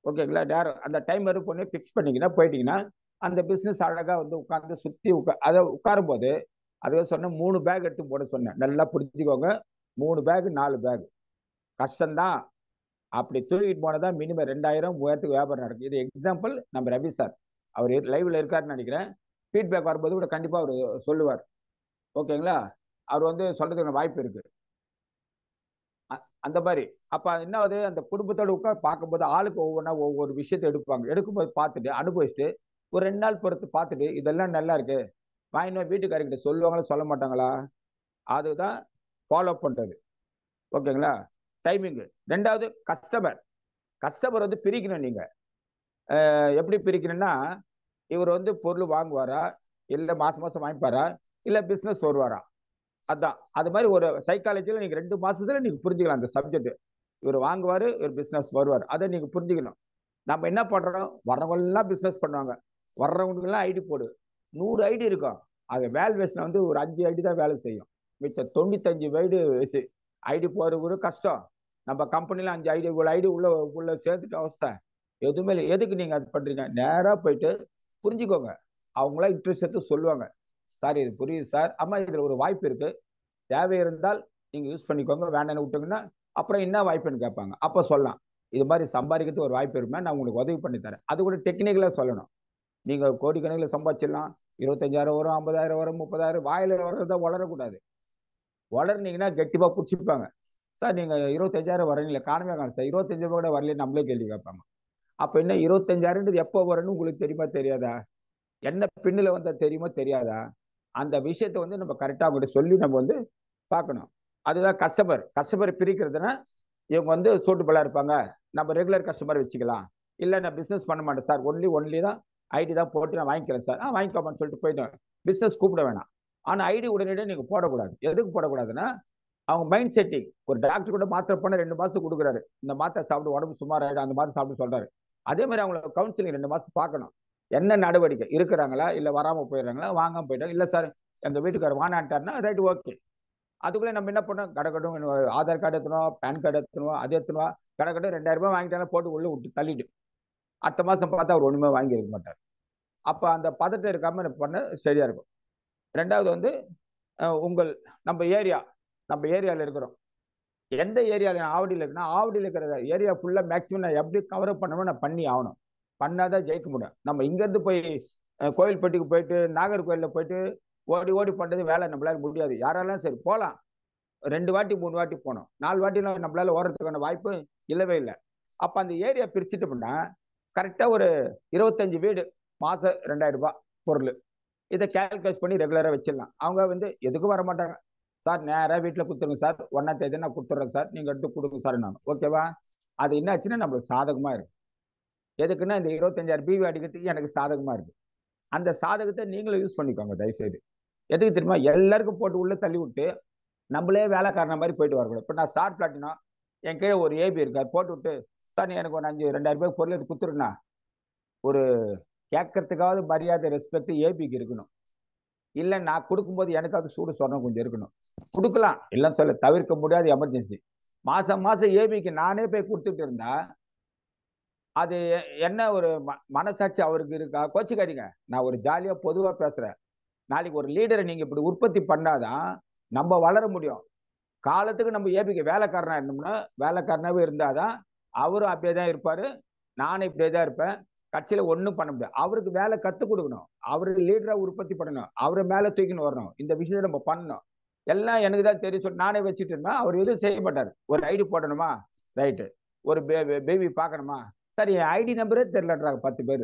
ஓகேங்களா. நேரம் அந்த டைம் வரும் பொண்ணு ஃபிக்ஸ் பண்ணிங்கன்னா போயிட்டீங்கன்னா அந்த பிசினஸ் அழகா வந்து உட்கார்ந்து சுத்தி அதை உட்காரும் போது அதை சொன்ன 3 பேக் எடுத்து போட சொன்னேன், நல்லா புரிஞ்சுக்கோங்க. 3 பேக் 4 பேக் கஷ்டம்தான். அப்படி தூக்கிட்டு போனதான் மினிமம் 2000 3000 வியாபாரம் நடக்கும். இது எக்ஸாம்பிள் நம்ம ரவி சார், அவர் லைவ்ல இருக்காருன்னு நினைக்கிறேன். ஃபீட்பேக் வரும்போது கூட கண்டிப்பா அவர் சொல்லுவார். ஓகேங்களா? அவர் வந்து சொல்றதுக்கு வாய்ப்பு இருக்கு. அந்த மாதிரி அப்ப என்ன ஆகுது, அந்த குடும்பத்தோட உட்கார் பார்க்கும்போது ஆளுக்கு ஒவ்வொன்றா ஒவ்வொரு விஷயத்தை எடுப்பாங்க. எடுக்கும்போது பார்த்துட்டு அனுபவிச்சுட்டு ஒரு 2 நாள் பொறுத்து பார்த்துட்டு இதெல்லாம் நல்லா இருக்கு வாங்கினா வீட்டுக்காரர்கிட்ட சொல்லுவாங்களா சொல்ல மாட்டாங்களா, அதுதான் ஃபாலோ பண்றது. ஓகேங்களா? டைமிங். ரெண்டாவது கஸ்டமர் வந்து பிரிக்கணும். நீங்க எப்படி பிரிக்கணும்னா, இவர் வந்து பொருள் வாங்குவாரா, இல்ல மாசம் மாசம் வாங்கிப்பாரா, இல்ல பிசினஸ் வருவாரா, அதான். அது மாதிரி ஒரு சைக்காலஜில நீங்க 2 மாசத்துல நீங்க புரிஞ்சுக்கலாம் அந்த சப்ஜெக்ட். இவர் வாங்குவாரு, இவர் பிசினஸ் வருவார், அதை நீங்க புரிஞ்சுக்கணும். நம்ம என்ன பண்றோம், வர்றவங்க எல்லாம் பிசினஸ் பண்ணுவாங்க, வர்றவங்களுக்கு எல்லாம் ஐடி போடு. 100 ஐடி இருக்கும், அது வேல்வேஷன் வந்து ஒரு 5 ஐடி தான் வேலை செய்யும். மிச்ச 95 ஐடி போறது கஷ்டம். நம்ம கம்பெனில 5 ஐடி ஐடி உள்ள சேர்த்துட்டு அவஸ்தை எதுவுமே இல்லை. எதுக்கு நீங்க அது பண்றீங்க? நேரா போயிட்டு புரிஞ்சுக்கோங்க. அவங்களா இன்ட்ரெஸ்ட் எடுத்து சொல்லுவாங்க, சார் இது புரியுது சார், அம்மா இதுல ஒரு வாய்ப்பு இருக்கு, தேவை இருந்தால் நீங்க யூஸ் பண்ணிக்கோங்க, வேண்டாம்னு விட்டுங்கன்னா அப்புறம் என்ன வாய்ப்புன்னு கேட்பாங்க. அப்ப சொல்லலாம், இது மாதிரி சம்பாதிக்கிறதுக்கு ஒரு வாய்ப்பு இருக்குமே, நான் உங்களுக்கு உதவி பண்ணி தரேன். அது கூட டெக்னிக்கலா சொல்லணும். நீங்க கோடிக்கணக்கில் சம்பாதிச்சிடலாம், 25,000 வரும், 50,000 வரும், 30,000 வாயில வர்றதா வளரக்கூடாது. வளர்னீங்கன்னா கெட்டிப்பா பிடிச்சிப்பாங்க. சார் நீங்க 25,000 வரீங்களா, காணவே காணும் சார், 25 கூட வரல, நம்மளே கேள்வி கேட்பாங்க. அப்ப என்ன 25,000 எப்போ வரணும்னு உங்களுக்கு தெரியுமா தெரியாதா? என்ன பின்னில வந்தா தெரியுமா தெரியாதா? அந்த விஷயத்த வந்து நம்ம கரெக்டா அவங்ககிட்ட சொல்லி நம்ம வந்து பார்க்கணும். அதுதான் கஸ்டமர் பிரிக்கிறதுனா, இவங்க வந்து சூட்டபிளா இருப்பாங்க, நம்ம ரெகுலர் கஸ்டமர் வச்சுக்கலாம். இல்ல நான் பிசினஸ் பண்ண மாட்டேன் சார், ஒன்லி தான் ஐடி தான் போட்டு நான் வாங்கிக்கிறேன் சார், வாங்கிக்கோமான்னு சொல்லிட்டு போயிட்டேன். பிசினஸ் கூப்பிட வேணாம். ஆனா ஐடி உடனடியாக நீங்க போடக்கூடாது. எதுக்கு போடக்கூடாதுன்னா, அவங்க மைண்ட் செட்டிங். ஒரு டாக்டர் கூட மாத்திரை பண்ண 2 மாசம் கொடுக்குறாரு, இந்த மாத்திரை சாப்பிட்டு உடம்பு சுமார் ஆயிடும், அந்த மாதிரி சாப்பிட்டு சொல்றாரு. அதே மாதிரி அவங்கள கவுன்சிலிங் 2 மாசம் பார்க்கணும். என்ன நடவடிக்கை இருக்கிறாங்களா, இல்ல வராம போயிடுறாங்களா, வாங்காம போயிட்டாங்க, இல்ல சார் எங்க வீட்டுக்காரர் வானான்ட்டாருன்னா ரைட் ஓகே. அதுக்குள்ள நம்ம என்ன பண்ணோம், கடக்கட்டும் ஆதார் கார்டு எடுத்துனோம், பேன் கார்டு எடுத்துனோம், அது எடுத்துனோம், கடக்கட்டும் 2000 ரூபாய் வாங்கிட்டாலும் போட்டு உள்ள விட்டு தள்ளிட்டு அடுத்த மாசம் பார்த்தா அவர் ஒண்ணுமே வாங்கி இருக்க மாட்டார். அப்ப அந்த பதட்டம் இருக்காம பண்ண சரியா இருக்கும். ரெண்டாவது வந்து நம்ம ஏரியால இருக்கிறோம். எந்த ஏரியால ஆவடியில் இருக்குன்னா, ஆவடியில் இருக்கிற ஏரியா ஃபுல்லா மேக்சிமம் நான் எப்படி கவர் பண்ணணும், நான் பண்ணி ஆகணும். பண்ணாதான் ஜெயிக்க முடியும். நம்ம இங்க இருந்து போய் கோயில்பட்டிக்கு போயிட்டு நாகர்கோயில்ல போயிட்டு ஓடி ஓடி பண்றது வேலை நம்மளால முடியாது. யாரெல்லாம் சரி போகலாம், 2 வாட்டி 3 வாட்டி போனோம், 4 வாட்டிலாம் நம்மளால ஓடுறதுக்கான வாய்ப்பு இல்லவே இல்லை. அப்ப அந்த ஏரியா பிரிச்சுட்டோம்னா கரெக்டா ஒரு 25 வீடு, மாசம் 2000 ரூபாய் பொருள், இதை கால்குலேட் பண்ணி ரெகுலரா வச்சிடலாம். அவங்க வந்து எதுக்கும் வர மாட்டாங்க. சார் நேரா வீட்டுல கொடுத்துருங்க சார், 1ஆம் தேதி நான் கொடுத்துட்றேன் சார், நீங்க எடுத்து கொடுங்க சார், நான் ஓகேவா. அது என்ன ஆச்சுன்னா நம்மளுக்கு சாதகமா இருக்கு. எதுக்குன்னா இந்த 25,000 பிவி அடிக்கிறதுக்கு எனக்கு சாதகமா இருக்கு. அந்த சாதகத்தை நீங்களும் யூஸ் பண்ணிக்கோங்க தயவுசெய்து. எதுக்கு தெரியுமா, எல்லாருக்கும் போட்டு உள்ள தள்ளி விட்டு நம்மளே வேலைக்காரன மாதிரி போயிட்டு வரக்கூடாது. இப்போ நான் ஸ்டார் பிளாட்டினா என் கீழே ஒரு ஏபி இருக்காரு, போட்டு விட்டு சார் நீ எனக்கு ஒரு 2000 ரூபாய் பொருள் எடுத்து கொடுத்துருண்ணா, ஒரு கேட்கறதுக்காவது மரியாதை ரெஸ்பெக்ட் ஏபிக்கு இருக்கணும். இல்ல நான் கொடுக்கும்போது எனக்காவது சூடு சொன்ன கொஞ்சம் இருக்கணும். கொடுக்கலாம், இல்லைன்னு சொல்ல, தவிர்க்க முடியாத எமர்ஜென்சி. மாசம் மாசம் ஏபிக்கு நானே போய் கொடுத்துட்டு இருந்தா அது என்ன ஒரு மனசாட்சி அவருக்கு இருக்கா? கோச்சிக்காதீங்க, நான் ஒரு ஜாலியா பொதுவா பேசுறேன். நாளைக்கு ஒரு லீடரை நீங்க இப்படி உற்பத்தி பண்ணாதான் நம்ம வளர முடியும். காலத்துக்கு நம்ம ஏபிக்கு வேலைக்காரனா இருந்தோம்னா, வேலைக்காரனாவே இருந்தாதான் அவரும் அப்படியே தான் இருப்பாரு, நானும் இப்படியே தான் இருப்பேன். கட்சியில ஒன்றும் பண்ண முடியாது. அவருக்கு வேலை கத்துக் கொடுக்கணும், அவருக்கு லீடரா உற்பத்தி பண்ணணும், அவரை மேல தூக்கின்னு வரணும். இந்த விஷயத்தை நம்ம பண்ணணும். எல்லாம் எனக்கு தான் தெரியும் சொல்லி நானே வச்சுட்டு இருந்தா அவர் எதுவும் செய்ய மாட்டாரு. ஒரு ஐடி போடணுமா, ரைட்டு, ஒரு பேபி பார்க்கணுமா, சரி என் ஐடி நம்பரே தெரியலன்றாங்க 10 பேர்.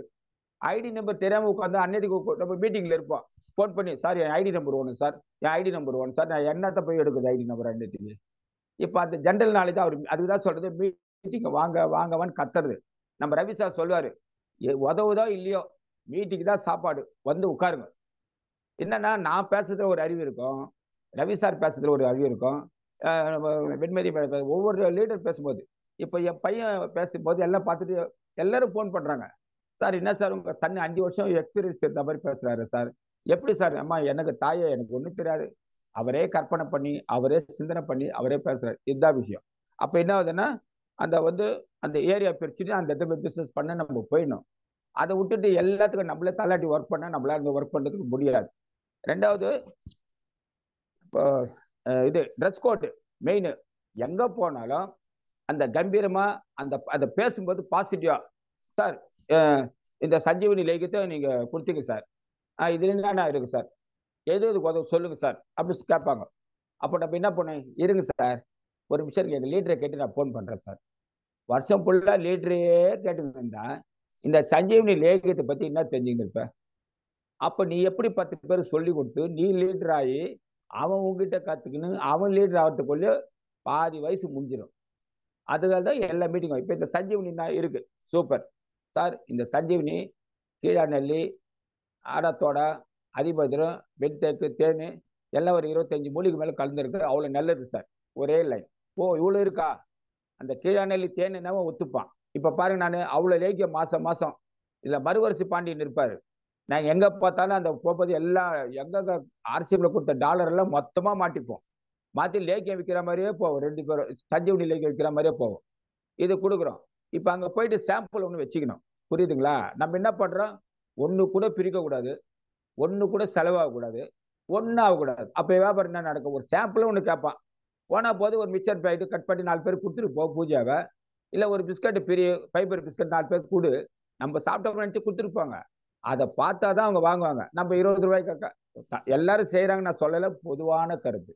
ஐடி நம்பர் தெரியாம உட்காந்து அன்னைக்கு நம்ம மீட்டிங்ல இருப்போம், போன் பண்ணி சார் என் ஐடி நம்பர் ஒன்று சார், என் ஐடி நம்பர் ஒன்று சார், நான் என்னத்த போய் எடுக்குது ஐடி நம்பர் அன்னைக்கு. இப்ப அந்த ஜென்ரல் நாலேஜ் அவர் அதுதான் சொல்றது, மீட்டிங் வாங்கவான்னு கத்துறது. நம்ம ரவி சார் சொல்லுவாரு, உதவுதோ இல்லையோ மீட்டிங் தான் சாப்பாடு, வந்து உட்காருங்க. என்னன்னா நான் பேசுறதுல ஒரு அறிவு இருக்கும், ரவி சார் பேசுறதுல ஒரு அறிவு இருக்கும், வெண்மதி ஒவ்வொரு லீடர் பேசும்போது. இப்ப என் பையன் பேசும்போது எல்லாம் பார்த்துட்டு எல்லாரும் போன் பண்றாங்க, சார் என்ன சார் உங்க சன் 5 வருஷம் எக்ஸ்பீரியன்ஸ் இருந்த மாதிரி பேசுறாரு சார். எப்படி சார்? அம்மா எனக்கு தாயே எனக்கு ஒண்ணும் தெரியாது, அவரே கற்பனை பண்ணி அவரே சிந்தனை பண்ணி அவரே பேசுறாரு, இதுதான் விஷயம். அப்ப என்ன ஆகுதுன்னா, அந்த ஏரியா பிரிச்சுட்டு அந்த இடத்துல பிசினஸ் பண்ண நம்ம போயிடணும். அதை விட்டுட்டு எல்லாத்துக்கும் நம்மளே தள்ளாட்டி ஒர்க் பண்ண நம்மளால ஒர்க் பண்றதுக்கு முடியாது. ரெண்டாவது, இப்போ இது ட்ரெஸ் கோடு மெயின். எங்க போனாலும் அந்த கம்பீரமா அந்த பேசும்போது பாசிட்டிவா, சார் இந்த சஞ்சீவனி லேகியத்தை நீங்க கொடுத்தீங்க சார், இதுல என்ன இருக்கு சார், எது உதவு சொல்லுங்க சார் அப்படின்னு கேட்பாங்க. அப்போ நம்ம என்ன பண்ணேன், இருங்க சார் ஒரு நிமிஷம் எங்க லீடரை கேட்டு நான் போன் பண்றேன் சார். வருஷம் ஃபுல்லா லீடரே கேட்டுக்கிட்டு இருந்தா இந்த சஞ்சீவனி லேகியத்தை பத்தி என்ன தெரிஞ்சுக்கிட்டு இருப்ப? அப்ப நீ எப்படி 10 பேர் சொல்லி கொடுத்து நீ லீடர் ஆகி அவன் உங்ககிட்ட கத்துக்கணும், அவன் லீடர் ஆகிறதுக்குள்ள பாதி வயசு முடிஞ்சிடும். அதுக்காக தான் எல்லா மீட்டிங்கும். இப்ப இந்த சஞ்சீவனி இருக்கு, சூப்பர் சார். இந்த சஞ்சீவனி கீழாநெல்லி, ஆடத்தோட, அதிபதிரம், வெண்தேக்கு, தேனு எல்லாம் ஒரு 25 மூலிகை மேல கலந்துருக்கு. அவ்வளவு நல்லது சார். ஒரே லைன். ஓ இவ்வளவு இருக்கா? அந்த கீழாநெல்லி தேனுன்னா ஒத்துப்பான். இப்ப பாருங்க, நான் அவ்வளவு லேக்கிய மாசம் மாசம் இதுல மறுவரிசை பாண்டியன் இருப்பாரு. நாங்க எங்க பார்த்தாலும் அந்த போகும்போது எல்லாம் எங்க ஆர்சிஎம்ல கொடுத்த டாலர் எல்லாம் மொத்தமா மாட்டிப்போம். மாத்தி லேக்கியம் விற்கிற மாதிரியே போவோம். 2 பேரும் சஞ்சீவனி லேக்கியம் விற்கிற மாதிரியே போவோம். இது கொடுக்குறோம். இப்ப அங்க போயிட்டு சாம்பிள் ஒண்ணு வச்சுக்கணும். புரியுதுங்களா? நம்ம என்ன பண்றோம், ஒண்ணு கூட பிரிக்க கூடாது, ஒண்ணு கூட செலவாக கூடாது, ஒன்னும் ஆகக்கூடாது. அப்ப வியாபாரம் என்ன நடக்கும், ஒரு சாம்பிள் ஒண்ணு கேட்பான். போனா போது ஒரு மிக்சர் பாக்கெட் கட் பண்ணி 4 பேர் கொடுத்துட்டு போ பூஜாவை. இல்ல ஒரு பிஸ்கட், பெரிய ஃபைபர் பிஸ்கட் 4 பேர் கொடு, நம்ம சாப்பிட்ட நினைச்சு கொடுத்துருப்பாங்க. அதை பார்த்தாதான் அவங்க வாங்குவாங்க. நம்ம 20 ரூபாய்க்கு எல்லாரும் செய்யறாங்க, நான் சொல்லல, பொதுவான கருத்து.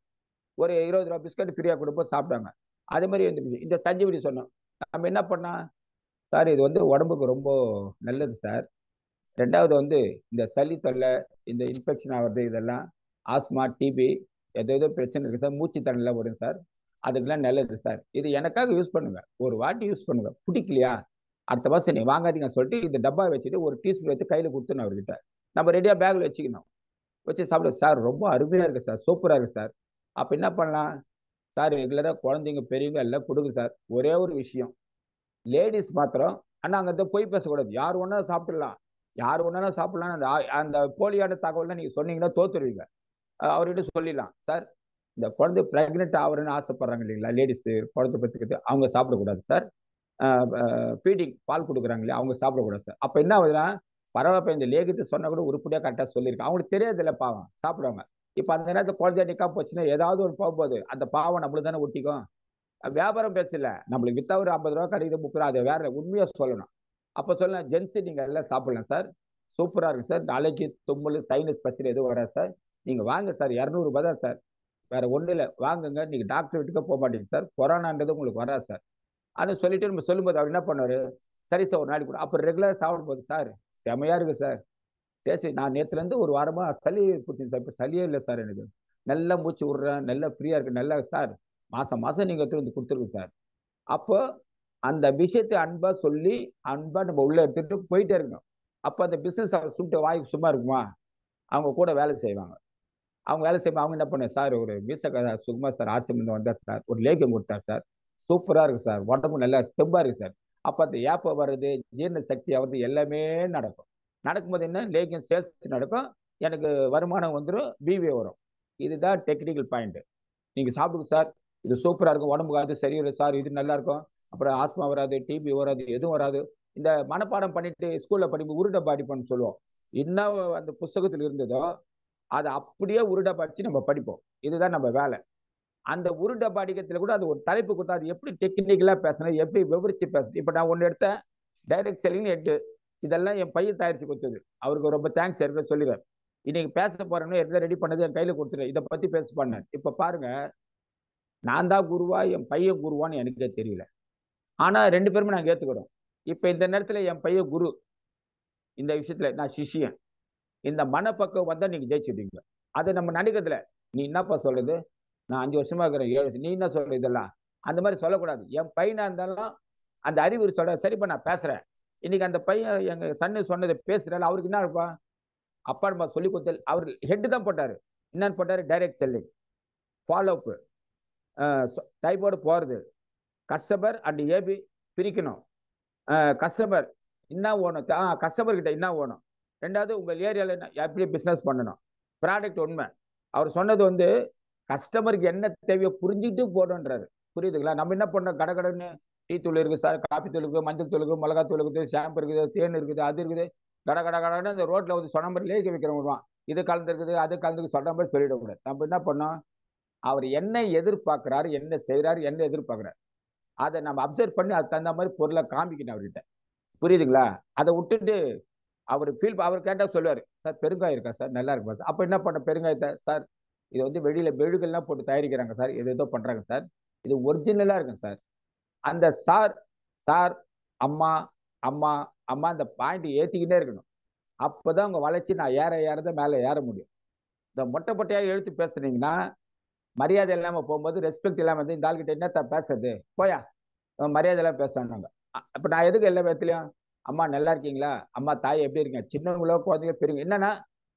ஒரு 20 ரூபாய் பிஸ்கட் ஃப்ரீயா கொடுப்போம், சாப்பிட்டாங்க. அதே மாதிரி இந்த சஞ்சீவனி சொன்னோம். நம்ம என்ன பண்ணா சார், இது உடம்புக்கு ரொம்ப நல்லது சார். ரெண்டாவது இந்த சளி தொல்லை, இந்த இன்ஃபெக்ஷன் ஆகுறது, இதெல்லாம் ஆஸ்மா, டிபி ஏதோ பிரச்சனை இருக்கு சார், மூச்சு தண்ணெல்லாம் வரும் சார், அதுக்கெல்லாம் நல்லது சார். இது எனக்காக யூஸ் பண்ணுங்க, ஒரு வாட்டி யூஸ் பண்ணுங்க, பிடிக்கலையா அடுத்த மாசம் நீ வாங்காதீங்க சொல்லிட்டு இந்த டப்பா வச்சுட்டு ஒரு டீஸ்பூன் எடுத்து கையில கொடுத்துணும் அவர்கிட்ட. நம்ம ரெடியா பேக்ல வச்சுக்கணும், வச்சு சாப்பிட. சார் ரொம்ப அருமையா இருக்கு சார், சூப்பரா இருக்கு சார். அப்ப என்ன பண்ணலாம் சார், ரெகுலரா குழந்தைங்க பெரியவங்க எல்லாம் கொடுங்க சார். ஒரே ஒரு விஷயம், லேடிஸ் மாத்திரம் ஆனா அங்க போய் பேசக்கூடாது. யார் ஒன்னா சாப்பிடலாம், யார் ஒன்னாலும் சாப்பிடலாம். அந்த போலியான தகவல் நீங்க சொன்னீங்கன்னா தோத்துருவீங்க. அவர்கிட்ட சொல்லிடலாம், சார் இந்த குழந்தை பிரெக்னென்ட் ஆகுறேன்னு ஆசைப்படுறாங்க இல்லைங்களா லேடிஸ், குழந்தை பத்துக்கிட்டு அவங்க சாப்பிடக்கூடாது சார். ஃபீடிங் பால் கொடுக்குறாங்க இல்லையா, அவங்க சாப்பிடக்கூடாது சார். அப்ப என்ன ஆகுதுன்னா, பரவாயில்ல இந்த லேகத்தை சொன்னா கூட உருப்படியா கரெக்டா சொல்லியிருக்கேன், அவங்களுக்கு தெரியாது இல்லை பாவம், சாப்பிடுவாங்க. இப்ப அந்த நேரத்தில் குழந்தைய நிக்கா போச்சுன்னா ஏதாவது ஒரு போகும்போது அந்த பாவம் நம்மளுக்கு தானே ஒட்டிக்கும். வியாபாரம் பேசல, நம்மளுக்கு வித்தா ஒரு 50 ரூபா கிடைக்குது, 30 ரூபா, அது வேற உண்மையா சொல்லணும். அப்ப சொல்லலாம், ஜென்ஸ் நீங்க எல்லாம் சாப்பிடலாம் சார், சூப்பரா இருக்கு சார், நாளைக்கு தும்மல் சைனஸ் பிரச்சனை எதுவும் வராது சார், நீங்க வாங்க சார், 200 ரூபாய் தான் சார், வேற ஒண்ணு இல்லை, வாங்குங்க. நீங்க டாக்டர் வீட்டுக்கு போக மாட்டீங்க சார், கொரோனான்றது உங்களுக்கு வராது சார். அதை சொல்லிட்டு நம்ம சொல்லும்போது அவர் என்ன பண்ணாரு, சரி சார் ஒரு நாளைக்கு கூட. அப்புறம் ரெகுலரா சாப்பிடும் போது, சார் செமையா இருக்கு சார் டேஸ்ட், நான் நேத்துல இருந்து ஒரு வாரமா சளி பிடிச்சிங்க சார், இப்ப சளியே இல்லை சார், எனக்கு நல்லா மூச்சு விடுறேன், நல்லா ஃப்ரீயா இருக்கு, நல்லா சார் மாசம் மாசம் நீங்க எடுத்து கொடுத்துருங்க சார். அப்போ அந்த விஷயத்தை அன்பா சொல்லி அன்பா நம்ம உள்ள எடுத்துட்டு போயிட்டே இருக்கணும். அப்ப அந்த பிசினஸ் அவர் சுட்டு வாய்க்கு சும்மா இருக்குமா, அவங்க கூட வேலை செய்வாங்க. அவங்க வேலை செய்வாங்க. அவங்க என்ன பண்ண சார், ஒரு வீச சுகுமா சார் ஆட்சி வந்தார் சார், ஒரு லேக்கியம் கொடுத்தார் சார், சூப்பரா இருக்கு சார், உடம்பு நல்லா தெம்பா இருக்கு சார். அப்ப அந்த ஏப்ப வர்றது, ஜீரண சக்தி ஆகுறது எல்லாமே நடக்கும். நடக்கும்போது என்ன, லேக்கியம் சேல்ஸ் நடக்கும், எனக்கு வருமானம் வந்துடும், பிவி வரும். இதுதான் டெக்னிக்கல் பாயிண்ட். நீங்க சாப்பிடுங்க சார், இது சூப்பரா இருக்கும், உடம்புக்கு அது சரியில்லை சார், இது நல்லா இருக்கும், அப்புறம் ஆஸ்மா வராது, டிபி வராது, எதுவும் வராது. இந்த மனப்பாடம் பண்ணிட்டு ஸ்கூல்ல படிப்பு உருண்டை பாடிப்போம்னு சொல்லுவோம். இன்னும் அந்த புஸ்தகத்தில் இருந்ததோ அதை அப்படியே உருண்டை படிச்சு நம்ம படிப்போம். இதுதான் நம்ம வேலை. அந்த உருண்டை பாடிக்கத்துல கூட அது ஒரு தலைப்பு கொடுத்தா அது எப்படி டெக்னிக்கலா பேசணும், எப்படி விவரிச்சு பேசணும். இப்ப நான் ஒண்ணு எடுத்தேன், டைரக்ட் செல்லிங் 8, இதெல்லாம் என் பையன் தயாரிச்சு கொடுத்தது, அவருக்கு ரொம்ப தேங்க்ஸ் ஏற்கனவே சொல்லிடுறேன். இன்னைக்கு பேச போறேன்னு ஏற்கனவே ரெடி பண்ணது என் கையில கொடுத்துருவேன், இதை பத்தி பேச பண்ணேன். இப்ப பாருங்க, நான் தான் குருவா என் பையன் குருவான்னு எனக்கே தெரியல. ஆனா 2 பேருமே நாங்க ஏத்துக்கிறோம். இப்ப இந்த நேரத்துல என் பையன் குரு, இந்த விஷயத்துல நான் சிஷியன். இந்த மனப்பக்கம் வந்தா நீங்க ஜெயிச்சுட்டீங்க. அதை நம்ம நினைக்கிறதுல, நீ என்னப்பா சொல்றது, நான் 5 வருஷமா இருக்கிறேன், 7 வருஷம், நீ என்ன சொல்ற, இதெல்லாம் அந்த மாதிரி சொல்லக்கூடாது. என் பையனா இருந்தாலும் அந்த அறிவுரை சொல்ற, சரிப்பா நான் பேசுறேன். இன்னைக்கு அந்த பையன் எங்க சன்னு சொன்னதை பேசுறாரு, அவருக்கு என்ன இருப்பா, அப்பா நம்ம சொல்லி கொடுத்தல், அவர் ஹெட் தான் போட்டாரு. என்னன்னு போட்டாரு, டைரக்ட் செல்லிங், ஃபாலோ அப், டைப்போடு போறது, கஸ்டமர் அண்ட் ஏபி பிரிக்கணும். கஸ்டமர் என்ன ஓணும், கஸ்டமர் கிட்ட என்ன ஓணும், ரெண்டாவது உங்க ஏரியால எப்படி பிசினஸ் பண்ணணும், ப்ராடக்ட் உண்மை. அவர் சொன்னது கஸ்டமருக்கு என்ன தேவையோ புரிஞ்சுட்டு போடணுன்றாரு. புரியுதுங்களா? நம்ம என்ன பண்ணோம், கடகடன்னு டீ தூள் இருக்கு சார், காப்பி தூள் இருக்குது, மஞ்சள் தூள் இருக்குது, மிளகா தூள் இருக்குது, ஷாம்பு இருக்குது, தேன் இருக்குது, அது இருக்குது, கடகடன்னு அந்த ரோட்ல சொன்ன மாதிரி லேக்க வைக்கிறவங்க, இது கலந்துருக்குது அது கலந்துருக்கு சொல்ற மாதிரி சொல்லிடக்கூடாது. நம்ம என்ன பண்ணோம், அவர் என்ன எதிர்பார்க்கிறாரு, என்ன செய்யறாரு, என்ன எதிர்பார்க்கிறாரு, அதை நம்ம அப்சர்வ் பண்ணி அதுக்கு தகுந்த மாதிரி பொருளை காமிக்கணும் அவர்கிட்ட. புரியுதுங்களா? அதை விட்டுட்டு அவர் கேட்டா சொல்லுவாரு, சார் பெருங்காயம் இருக்கா சார், நல்லா இருக்குமா சார். அப்ப என்ன பண்ண பெருங்காயத்தை, சார் இது வந்து வெளியில மெழுகெல்லாம் போட்டு தயாரிக்கிறாங்க சார், இது ஏதோ பண்றாங்க சார், இது ஒரிஜினலா இருக்கும் சார். அந்த சார் சார் அம்மா அம்மா அம்மா அந்த பாயிண்ட் ஏத்திக்கிட்டே இருக்கணும். அப்பதான் உங்க வளர்ச்சி நான் ஏற ஏறத மேல ஏற முடியும். இந்த மொட்டை மொட்டையா எழுத்து பேசுனீங்கன்னா, மரியாதை இல்லாம போகும்போது, ரெஸ்பெக்ட் இல்லாம வந்து இந்த ஆள்கிட்ட என்னத்த பேசுறது, போயா மரியாதை எல்லாம் பேசுறாங்க. அப்ப நான் எதுக்கு எல்லா விதத்துலயும் அம்மா நல்லா இருக்கீங்களா, அம்மா தாய் எப்படி இருக்கீங்க, சின்னவங்களோ குழந்தைங்க பெருங்க, என்னன்னா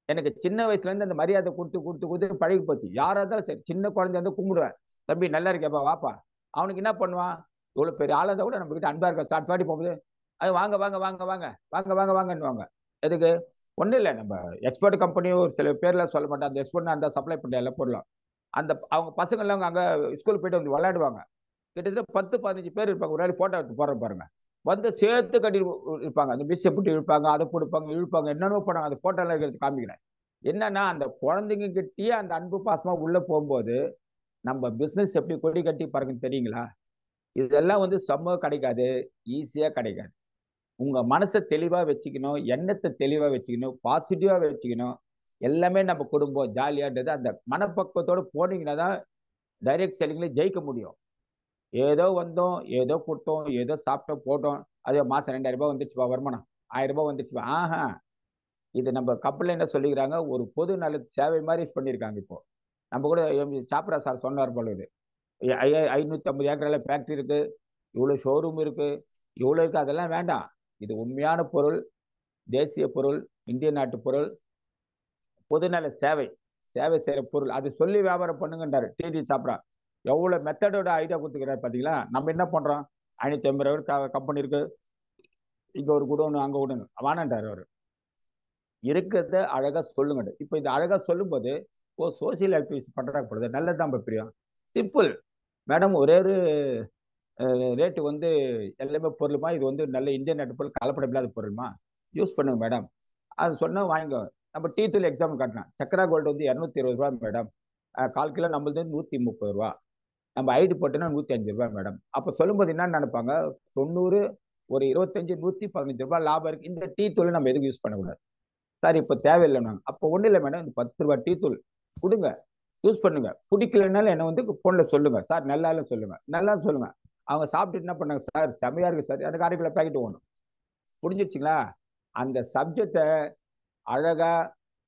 எனக்கு சின்ன வயசுல இருந்து அந்த மரியாதை கொடுத்து கொடுத்து கொடுத்து பழகி போச்சு. யாரா இருந்தாலும் சரி, சின்ன குழந்தை வந்து கும்பிடுவேன், தம்பி நல்லா இருக்கேப்பா வாப்பா. அவனுக்கு என்ன பண்ணுவான், இவ்வளவு பெரிய ஆளா கூட நம்ம கிட்ட அன்பா இருக்க காட்டு பாட்டி போகும்போது அது வாங்க வாங்க வாங்க வாங்க வாங்க வாங்க வாங்கன்னுவாங்க. எதுக்கு? ஒன்றும் இல்லை, நம்ம எக்ஸ்போர்ட் கம்பெனியும் ஒரு சில பேர்லாம் சொல்ல மாட்டேன், அந்த எக்ஸ்போர்ட் அந்த சப்ளை பண்ண எல்லாம் போடலாம். அந்த அவங்க பசங்க எல்லாம் அங்கே ஸ்கூல் போயிட்டு வந்து விளையாடுவாங்க. கிட்டத்தட்ட 10-15 பேர் இருப்பாங்க. ஒரு நாள் போட்டோ எடுத்து போடுற பாருங்க, வந்து சேர்த்து கட்டி இருப்பாங்க. அந்த மிஸ் எப்படி இழுப்பாங்க, அதை கொடுப்பாங்க இழுப்பாங்க, என்னென்ன பண்ணாங்க. அந்த போட்டோ எல்லாம் எடுத்து காமிக்கிறேன். என்னன்னா அந்த குழந்தைங்க கிட்டயே அந்த அன்பு பாசமா உள்ள போகும்போது நம்ம பிசினஸ் எப்படி கொடி கட்டி பாருங்கன்னு தெரியுங்களா? இதெல்லாம் வந்து சமூகம் கிடைக்காது, ஈஸியா கிடைக்காது. உங்க மனசை தெளிவா வச்சுக்கணும், எண்ணத்தை தெளிவா வச்சுக்கணும், பாசிட்டிவா வச்சுக்கணும். எல்லாமே நம்ம குடும்பம் ஜாலியான்றது அந்த மனப்பக்குவத்தோட போனீங்கன்னா தான் டைரக்ட் செல்லிங்ல ஜெயிக்க முடியும். ஏதோ வந்தோம், ஏதோ கொடுத்தோம், ஏதோ சாப்பிட்டோம் போட்டோம், அதே மாசம் 2000 ரூபாய் வந்துச்சுப்பா வருமானம், 1000 ரூபாய் வந்துச்சுப்பா. ஆஹா, இது நம்ம கப்பல்ல என்ன சொல்லிக்கிறாங்க, ஒரு பொது நல சேவை மாதிரி பண்ணியிருக்காங்க. இப்போ நம்ம கூட சாப்ரா சார் சொன்னார் போல, இது 550 ஏக்கர்ல ஃபேக்டரி இருக்கு, இவ்வளவு ஷோரூம் இருக்கு, இவ்வளவு இருக்கு, அதெல்லாம் வேண்டாம். இது உண்மையான பொருள், தேசிய பொருள், இந்திய நாட்டு பொருள், பொதுநல சேவை, சேவை செய்யற பொருள், அது சொல்லி வியாபாரம் பண்ணுங்கன்றாரு டிடி சாப்ரா. எவ்வளவு மெத்தடோட ஐடியா கொடுத்துக்கிறாரு பாத்தீங்களா? நம்ம என்ன பண்றோம், 550 ரூபாய் கம்பெனி இருக்கு, இங்க ஒரு குடோனு அங்க குடோனு வானான்றாரு அவரு. இருக்கிறத அழகா சொல்லுங்க. இப்ப இந்த அழகா சொல்லும் போது சோசியல் ஆக்டிவிட்டி பண்றாங்க, நல்லதுதான் பிரியம். சிம்பிள் மேடம், ஒரே ஒரு ரேட்டு வந்து எல்லாமே பொருளுமா, இது வந்து நல்ல இந்தியன் நாட்டு பொருள், கலப்படம் இல்லாத பொருளுமா, யூஸ் பண்ணுங்க மேடம். அது சொன்னா வாங்க. நம்ம டீ தூள் எக்ஸாம்பிள் காட்டினேன், சக்கரா கோல்டு வந்து 220 ரூபாய் மேடம், 1/4 கிலோ நம்மளது 130 ரூபா, நம்ம ஐடி போட்டோன்னா 105 ரூபாய் மேடம். அப்ப சொல்லும்போது என்ன நினைப்பாங்க, 90 ஒரு 25 115 ரூபாய் லாபம் இருக்கு, இந்த டீ தூள் நம்ம எதுக்கு யூஸ் பண்ணக்கூடாது சார், இப்ப தேவையில்லைன்னா. அப்போ ஒண்ணு இல்லை மேடம், இந்த 10 ரூபாய் டீ தூள் கொடுங்க, யூஸ் பண்ணுங்க, பிடிக்கலனாலும் என்ன வந்து போன்ல சொல்லுங்க சார், நல்லா சொல்லுங்க, நல்லா சொல்லுங்க. அவங்க சாப்பிட்டு என்ன பண்ணாங்க, சார் செமையா இருக்கு சார், எனக்கு 1/2 கிலோ பேக்கெட் வேணும். புரிஞ்சிருச்சுங்களா? அந்த சப்ஜெக்டை அழகா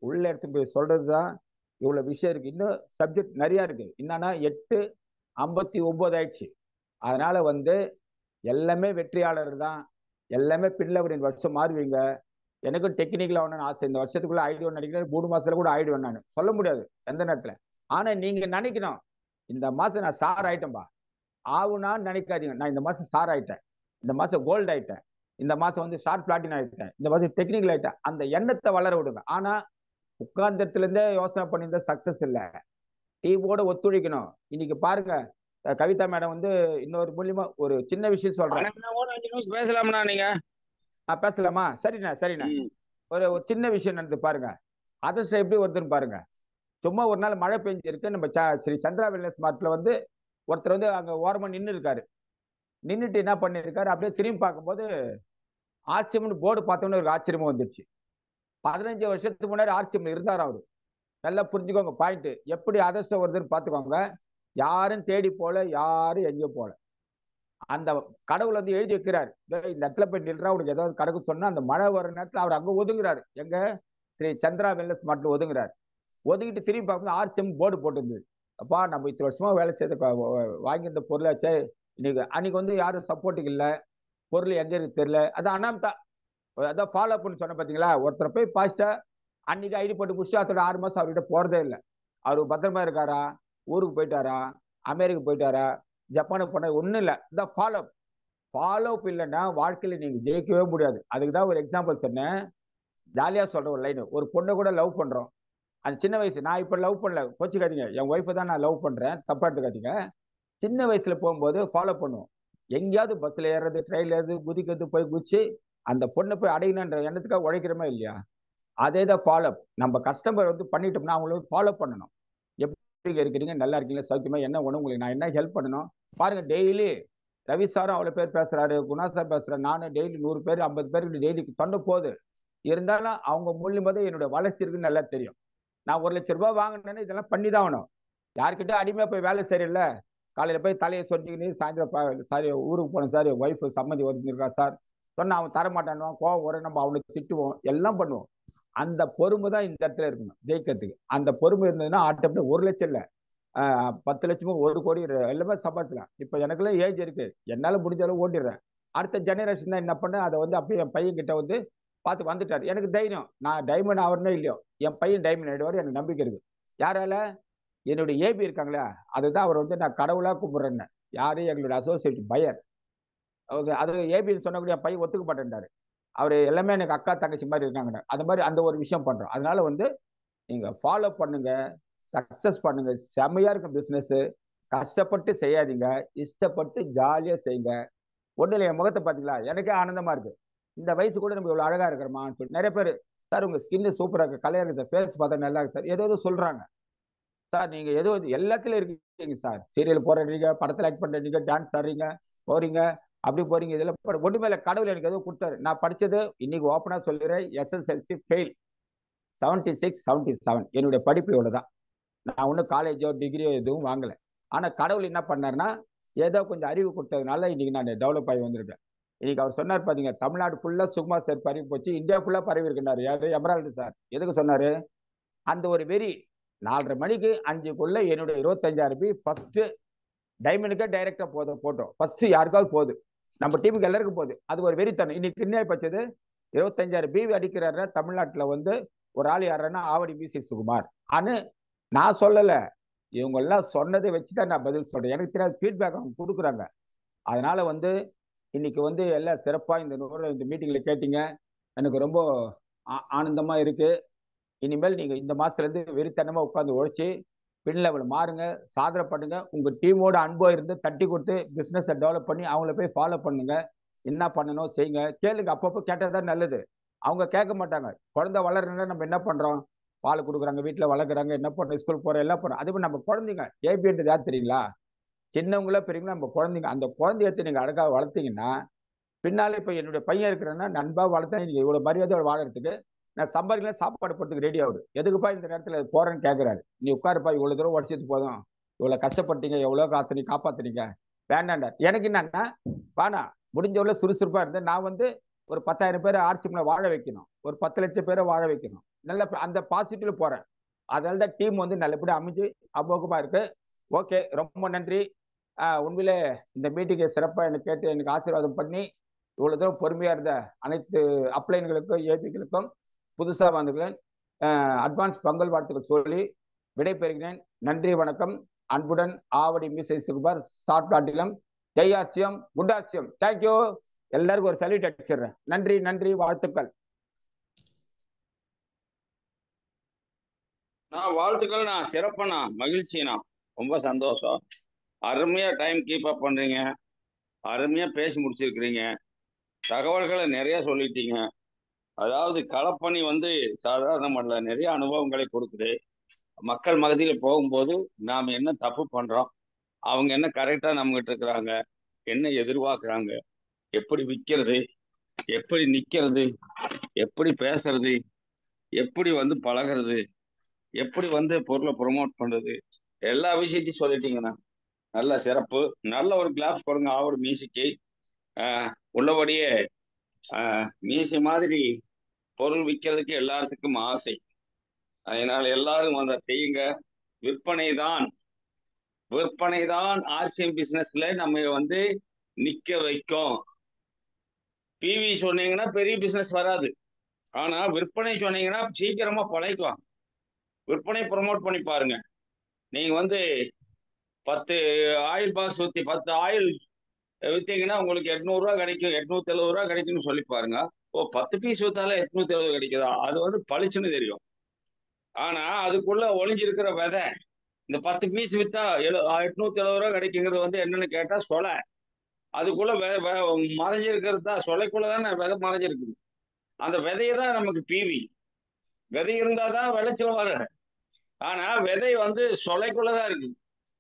உள்ள எடுத்து போய் சொல்றதுதான். இவ்வளவு விஷயம் இருக்கு, இன்னும் சப்ஜெக்ட் நிறைய இருக்கு. என்னன்னா 8:59 ஆயிடுச்சு. அதனால வந்து எல்லாமே வெற்றியாளர் தான், எல்லாமே பின்லவரின் வருஷம் மாறுவீங்க. எனக்கும் டெக்னிக்கல் ஆகணும்னு ஆசை, இந்த வருஷத்துக்குள்ள ஆயிடுவேன் நினைக்கிறேன், 3 மாசத்துல கூட ஆயிடுவேன், நான் சொல்ல முடியாது எந்த நேரத்துல. ஆனா நீங்க நினைக்கணும், இந்த மாசம் நான் ஸ்டார் ஆயிட்டேன்பா, ஆகுனான்னு நினைக்காதீங்க. நான் இந்த மாசம் ஸ்டார் ஆயிட்டேன், இந்த மாசம் கோல்டு ஆயிட்டேன், இந்த மாசம் வந்து ஷார்ட் பிளாட்டின் ஆயிட்டேன், இந்த மாசம் டெக்னிக்கல் ஆயிட்டேன். அந்த எண்ணத்தை வளர விடுங்க. ஆனா உட்கார்ந்தத்துல இருந்தே யோசனை பண்ணியிருந்த சக்சஸ் இல்லை, டீமோட ஒத்துழைக்கணும். இன்னைக்கு பாருங்க, கவிதா மேடம் வந்து இன்னொரு மூலியமா ஒரு சின்ன விஷயம் சொல்றேன். பேசலாம்னா நீங்க பேசலாமா? சரிண்ணா சரிண்ணா. ஒரு சின்ன விஷயம் நடந்து பாருங்க, அதிர்ஷ்டம் எப்படி வருதுன்னு பாருங்க. சும்மா ஒரு நாள் மழை பெஞ்சிருக்கு, நம்ம ஸ்ரீ சந்திரா வெல்னஸ் மார்ட்ல வந்து ஒருத்தர் வந்து அங்க ஓரமா நின்று இருக்காரு. நின்றுட்டு என்ன பண்ணிருக்காரு, அப்படியே திரும்பி பார்க்கும்போது ஆர்சிஎம்னு போர்டு பார்த்தோன்னு ஒரு ஆச்சரியமும் வந்துச்சு. 15 வருஷத்துக்கு முன்னாடி ஆர்சிஎம் இருந்தார் அவரு. நல்லா புரிஞ்சுக்கோங்க பாயிண்ட், எப்படி அதிர்ஷ்டம் வருதுன்னு பார்த்துக்கோங்க. யாரும் தேடி போல, யாரும் எங்கேயும் போல. அந்த கடவுள் வந்து எழுதி வைக்கிறார், இந்த இடத்துல போய் நின்றா உனக்கு ஏதாவது கடவுள் சொன்னா, அந்த மழை வர நேரத்தில் அவர் அங்க ஒதுங்குறாரு, எங்க ஸ்ரீ சந்திரா வெல்னஸ் மார்ட்ல ஒதுங்குறாரு. ஒதுக்கிட்டு திரும்பி பார்க்கும்போது ஆர்சிஎம் போர்டு போட்டிருந்தது. அப்பா நம்ம இத்தனை வருஷமா வேலை செய்த வாங்கியிருந்த பொருளாச்சே, அன்னைக்கு வந்து யாரும் சப்போர்ட்டுக்கு இல்லை, பொருள் எங்க இருக்கு தெரியல, அதான் அனாமத்தா அதான் ஃபாலோ பண்ணி சொன்ன பாத்தீங்களா. ஒருத்தரை போய் பாஸ்டா அன்னைக்கு ஐடி போட்டு முடிச்சு அதோட 6 மாசம் அவர்கிட்ட போறதே இல்லை. அவரு பத்திரமா இருக்காரா, ஊருக்கு போயிட்டாரா, அமெரிக்கா போயிட்டாரா, ஜப்பானுக்கு போன, ஒன்றும் இல்லை. இந்த ஃபாலோ அப் இல்லைன்னா வாழ்க்கையில நீங்க ஜெயிக்கவே முடியாது. அதுக்கு தான் ஒரு எக்ஸாம்பிள் சொன்னேன், ஜாலியா சொல்ற ஒரு லைன். ஒரு பொண்ணை கூட லவ் பண்றோம், அந்த சின்ன வயசு, நான் இப்ப லவ் பண்ணல, கோச்சுக்காதீங்க, என் ஒய்ஃபை தான் நான் லவ் பண்றேன், தப்பா எடுத்துக்காதீங்க. சின்ன வயசுல போகும்போது ஃபாலோ பண்ணுவோம், எங்கேயாவது பஸ்ல ஏறது, ட்ரெயின்ல ஏறது, குதிக்கிறது, போய் குதிச்சு அந்த பொண்ணை போய் அடையணுன்ற எண்ணத்துக்காக உழைக்கிறோமா இல்லையா? அதே தான் ஃபாலோ. நம்ம கஸ்டமர் வந்து பண்ணிட்டோம்னா அவங்களுக்கு ஃபாலோ பண்ணணும். இருக்கிறீங்க, நல்லா இருக்கீங்களா, சௌக்கியமா, என்ன உணவு, உங்களுக்கு நான் என்ன ஹெல்ப் பண்ணணும் பாருங்க. டெய்லி ரவி சாரும் அவ்வளவு பேர் பேசுறாரு, குணா சார் பேசுறாரு, நானும் டெய்லி 100 பேர் 50 பேருக்கு டெய்லி தொண்டை போகுது. இருந்தாலும் அவங்க மூலியமா என்னுடைய வளர்ச்சி இருக்குன்னு நல்லா தெரியும். நான் 1,00,000 ரூபாய் வாங்கினேன்னு இதெல்லாம் பண்ணி தான் ஆகணும். யார்கிட்ட அடிமையா போய் வேலை செய்யல. காலையில போய் தலையை சொட்டிக்கின்னு சாயந்தரம் சாரி ஊருக்கு போனேன் சார், ஒய்ஃப் சம்மதி வந்துருக்கா சார் சொன்னா அவன் தரமாட்டானுவான், கோவம் வரும், நம்ம அவனுக்கு திட்டுவோம், எல்லாம் பண்ணுவோம். அந்த பொறுமை தான் இந்த இடத்துல இருக்கணும் ஜெயிக்கிறதுக்கு. அந்த பொறுமை இருந்ததுன்னா ஆட்டோமேட்டிக் 1 லட்சம் இல்ல 10 லட்சமோ 1 கோடி எல்லாமே சம்பாதிக்கலாம். இப்ப எனக்குலாம் ஏஜ் இருக்கு, என்னால முடிஞ்ச அளவு ஓட்டிடுறேன். அடுத்த ஜெனரேஷன் தான் என்ன பண்ண, அதை வந்து அப்படியே என் பையன் கிட்ட வந்து பார்த்து வந்துட்டாரு. எனக்கு தைரியம், நான் டைமண்ட் ஆவறனே இல்லையோ என் பையன் டைமண்ட் ஆயிடுவார், எனக்கு நம்பிக்கை இருக்கு. யாரால? என்னுடைய ஏபி இருக்காங்களே, அதுதான் அவர் வந்து நான் கடவுளா கும்பிடுறேன்னு. யாரு? எங்களுடைய அசோசியேட் பையர். அது ஏபின்னு சொன்னக்கூடிய பையன் ஒத்துக்க மாட்டேன்டாரு. அவர் எல்லாமே எனக்கு அக்கா தங்கச்சி மாதிரி இருக்காங்க. அது மாதிரி அந்த ஒரு விஷயம் பண்றோம். அதனால வந்து நீங்க ஃபாலோ பண்ணுங்க, சக்சஸ் பண்ணுங்க. செமையா இருக்கும் பிசினஸ். கஷ்டப்பட்டு செய்யாதீங்க, இஷ்டப்பட்டு ஜாலியா செய்யுங்க. ஒண்ணு என் முகத்தை பாத்தீங்களா, எனக்கே ஆனந்தமா இருக்கு. இந்த வயசு கூட நம்ம இவ்வளவு அழகா இருக்கிறோமான்னு சொல்லி நிறைய பேர், சார் உங்க ஸ்கின் சூப்பரா இருக்கு, கலையா இருக்கு சார், பேஸ் பார்த்தா நல்லா இருக்கு சார், ஏதோ சொல்றாங்க. சார் நீங்க ஏதோ எல்லாத்துலயும் இருக்கீங்க சார். சீரியல் போடுறீங்க, படத்துல ஆக்ட் பண்றீங்க, டான்ஸ் ஆடுறீங்க, போறீங்க, அப்படி போறீங்க. இதெல்லாம் ஒண்ணு மேல கடவுள் எனக்கு ஏதோ கொடுத்தாரு. நான் படிச்சது இன்னைக்கு ஓப்பனா சொல்லிடுறேன், SSLC ஃபெயில் 76 77. என்னுடைய படிப்பு இவ்வளவுதான். நான் ஒன்றும் காலேஜோ டிகிரியோ எதுவும் வாங்கல. ஆனா கடவுள் என்ன பண்ணாருன்னா ஏதோ கொஞ்சம் அறிவு கொடுத்ததுனால இன்னைக்கு நான் டெவலப் ஆகி வந்திருக்கேன். இன்னைக்கு அவர் சொன்னார் பாத்தீங்க, தமிழ்நாடு ஃபுல்லா சுகுமார் சார் பரவி போச்சு, இந்தியா ஃபுல்லா பரவி இருக்கின்றாரு. யாரு? Emerald sir. எதுக்கு சொன்னாரு? அந்த ஒரு வெறி. 4:30 மணிக்கு 5க்குள்ள என்னுடைய 25,000 ரூபாய் ஃபர்ஸ்ட் டைமண்டுக்கே டைரக்டா போட்டோம். ஃபர்ஸ்ட் யாருக்காவது போகுது, நம்ம டீமுக்கு எல்லாருக்கும் போகுது. அது ஒரு வெறித்தனம். இன்னைக்கு என்ன பச்சது? 25,000 பிவி அடிக்கிறாரு தமிழ்நாட்டுல வந்து. ஒரு ஆள் யாருன்னா ஆவடி மியூசி சுகுமார். ஆனா நான் சொல்லல, இவங்க எல்லாம் சொன்னதை வச்சுதான் நான் பதில் சொல்றேன். எனக்கு தெரியாத ஃபீட்பேக் அவங்க கொடுக்குறாங்க. அதனால வந்து இன்னைக்கு வந்து எல்லாம் சிறப்பா இந்த மீட்டிங்ல கேட்டீங்க. எனக்கு ரொம்ப ஆனந்தமா இருக்கு. இனிமேல் நீங்க இந்த மாசத்துல இருந்து வெறித்தனமா உட்கார்ந்து உழைச்சி பின் லெவல் மாறுங்க, சாதனை பண்ணுங்க. உங்க டீமோட அன்போ இருந்து தட்டி கொடுத்து பிசினஸ் டெவலப் பண்ணி அவங்கள போய் ஃபாலோ பண்ணுங்க. என்ன பண்ணணும் செய்யுங்க, கேளுங்க. அப்பப்போ கேட்டதான் நல்லது. அவங்க கேட்க மாட்டாங்க. குழந்தை வளரணும்னா நம்ம என்ன பண்றோம்? பால் கொடுக்குறாங்க, வீட்டுல வளர்க்குறாங்க, என்ன பண்றோம், ஸ்கூல் போறோம், எல்லாம் போறோம். அதே மாதிரி நம்ம குழந்தைங்க ஏபின்றது யார் தெரியுங்களா? சின்னவங்களா பெரியவங்களா நம்ம குழந்தைங்க. அந்த குழந்தைய எடுத்து நீங்க அழகா வளர்த்தீங்கன்னா பின்னால இப்ப என்னுடைய பையன் இருக்கிறேன்னா நண்பா வளர்த்தா நீங்க இவ்வளவு மரியாதையோட வாழறதுக்கு நான் சம்பாதிக்கல, சாப்பாடு போறதுக்கு ரெடி ஆகுது. எதுக்குப்பா இந்த நேரத்துல போறேன்னு கேட்கிறாரு. நீ உட்காருப்பா, இவ்வளவு தூரம் உடச்சது போதும், இவ்வளவு கஷ்டப்பட்டீங்க, எவ்வளவு காப்பாத்துனீங்க, வேண்டாண்டா. எனக்கு என்னன்னா வானா முடிஞ்சவளவு சுறுசுறுப்பா இருந்தேன். நான் வந்து ஒரு 10,000 பேரை ஆர்சிஎம்ல வாழ வைக்கணும், ஒரு 10 லட்சம் பேரை வாழ வைக்கணும். நல்ல அந்த பாசிட்டிவ்ல போறேன். அதனால தான் டீம் வந்து நல்லபடியா அமைஞ்சு அமோகமா இருக்கு. ஓகே, ரொம்ப நன்றி. உண்மையிலே இந்த மீட்டிங்கை சிறப்பா எனக்கு கேட்டு எனக்கு ஆசீர்வாதம் பண்ணி இவ்வளவு தூரம் பொறுமையா இருந்த அனைத்து அப்ளைன்களுக்கும் ஏபிகளுக்கும் புதுசா வந்துக்கிறேன் அட்வான்ஸ் பொங்கல் வாழ்த்துக்கள் சொல்லி விடைபெறுகிறேன். நன்றி, வணக்கம். அன்புடன் ஆவடி மியூசிக் சுகுமார், ஷார்ட் பிளாட்டிலம், ஜெயாசியம், குண்டாசியம். தேங்க்யூ. எல்லாருக்கும் ஒரு சல்யூட் அடிச்சிடுறேன். நன்றி நன்றி, வாழ்த்துக்கள். வாழ்த்துக்கள். சிறப்பண்ணா, மகிழ்ச்சிண்ணா, ரொம்ப சந்தோஷம். அருமையா டைம் கீப் அப் பண்றீங்க, அருமையா பேசி முடிச்சிருக்கிறீங்க, தகவல்களை நிறைய சொல்லிட்டீங்க. அதாவது களப்பணி வந்து சாதாரணமல்ல, நிறைய அனுபவங்களை கொடுக்குது. மக்கள் மகதியில் போகும்போது நாம் என்ன தப்பு பண்றோம், அவங்க என்ன கரெக்டா நம்மகிட்ட இருக்கிறாங்க, என்ன எதிர்பார்க்குறாங்க, எப்படி விற்கிறது, எப்படி நிக்கிறது, எப்படி பேசுறது, எப்படி வந்து பழகிறது, எப்படி வந்து பொருளை ப்ரொமோட் பண்றது, எல்லா விஷயத்தையும் சொல்லிட்டீங்கண்ணா. நல்ல சிறப்பு. நல்ல ஒரு கிளாஸ் கொடுங்க ஆவடி மியூசிக்கு. உள்ளபடியே மியூசிக் மாதிரி பொருள் விற்கிறதுக்கு எல்லாத்துக்கும் ஆசை. அதனால எல்லாரும் அதை செய்யுங்க. விற்பனை தான் ஆர்சிஎம் பிசினஸ்ல நம்ம வந்து நிக்க வைக்கும். பிவி சொன்னீங்கன்னா பெரிய பிசினஸ் வராது. ஆனா விற்பனை சொன்னீங்கன்னா சீக்கிரமா பழைக்கலாம். விற்பனை ப்ரொமோட் பண்ணி பாருங்க. நீங்க வந்து 10 ஆயில் பாக்ஸ் ஊற்றி 10 ஆயில் விற்றீங்கன்னா உங்களுக்கு 800 ரூபா கிடைக்கும், 870 ரூபா கிடைக்கும்னு சொல்லி பாருங்க. 10 பீஸ் வித்தாலே 870 கிடைக்குதா? அது வந்து பளிச்சுன்னு தெரியும். ஆனா அதுக்குள்ள ஒளிஞ்சிருக்கிற விதை, இந்த 10 பீஸ் வித்தா 870 ரூபா கிடைக்குங்கிறது வந்து என்னன்னு கேட்டா சொலை. அதுக்குள்ள மறைஞ்சிருக்கிறது தான், சொலைக்குள்ளதானே விதை மறைஞ்சிருக்குது. அந்த விதையை தான் நமக்கு பிவி. விதை இருந்தாதான் விளைச்சல் வர. ஆனா விதை வந்து சொலைக்குள்ளதான் இருக்கு.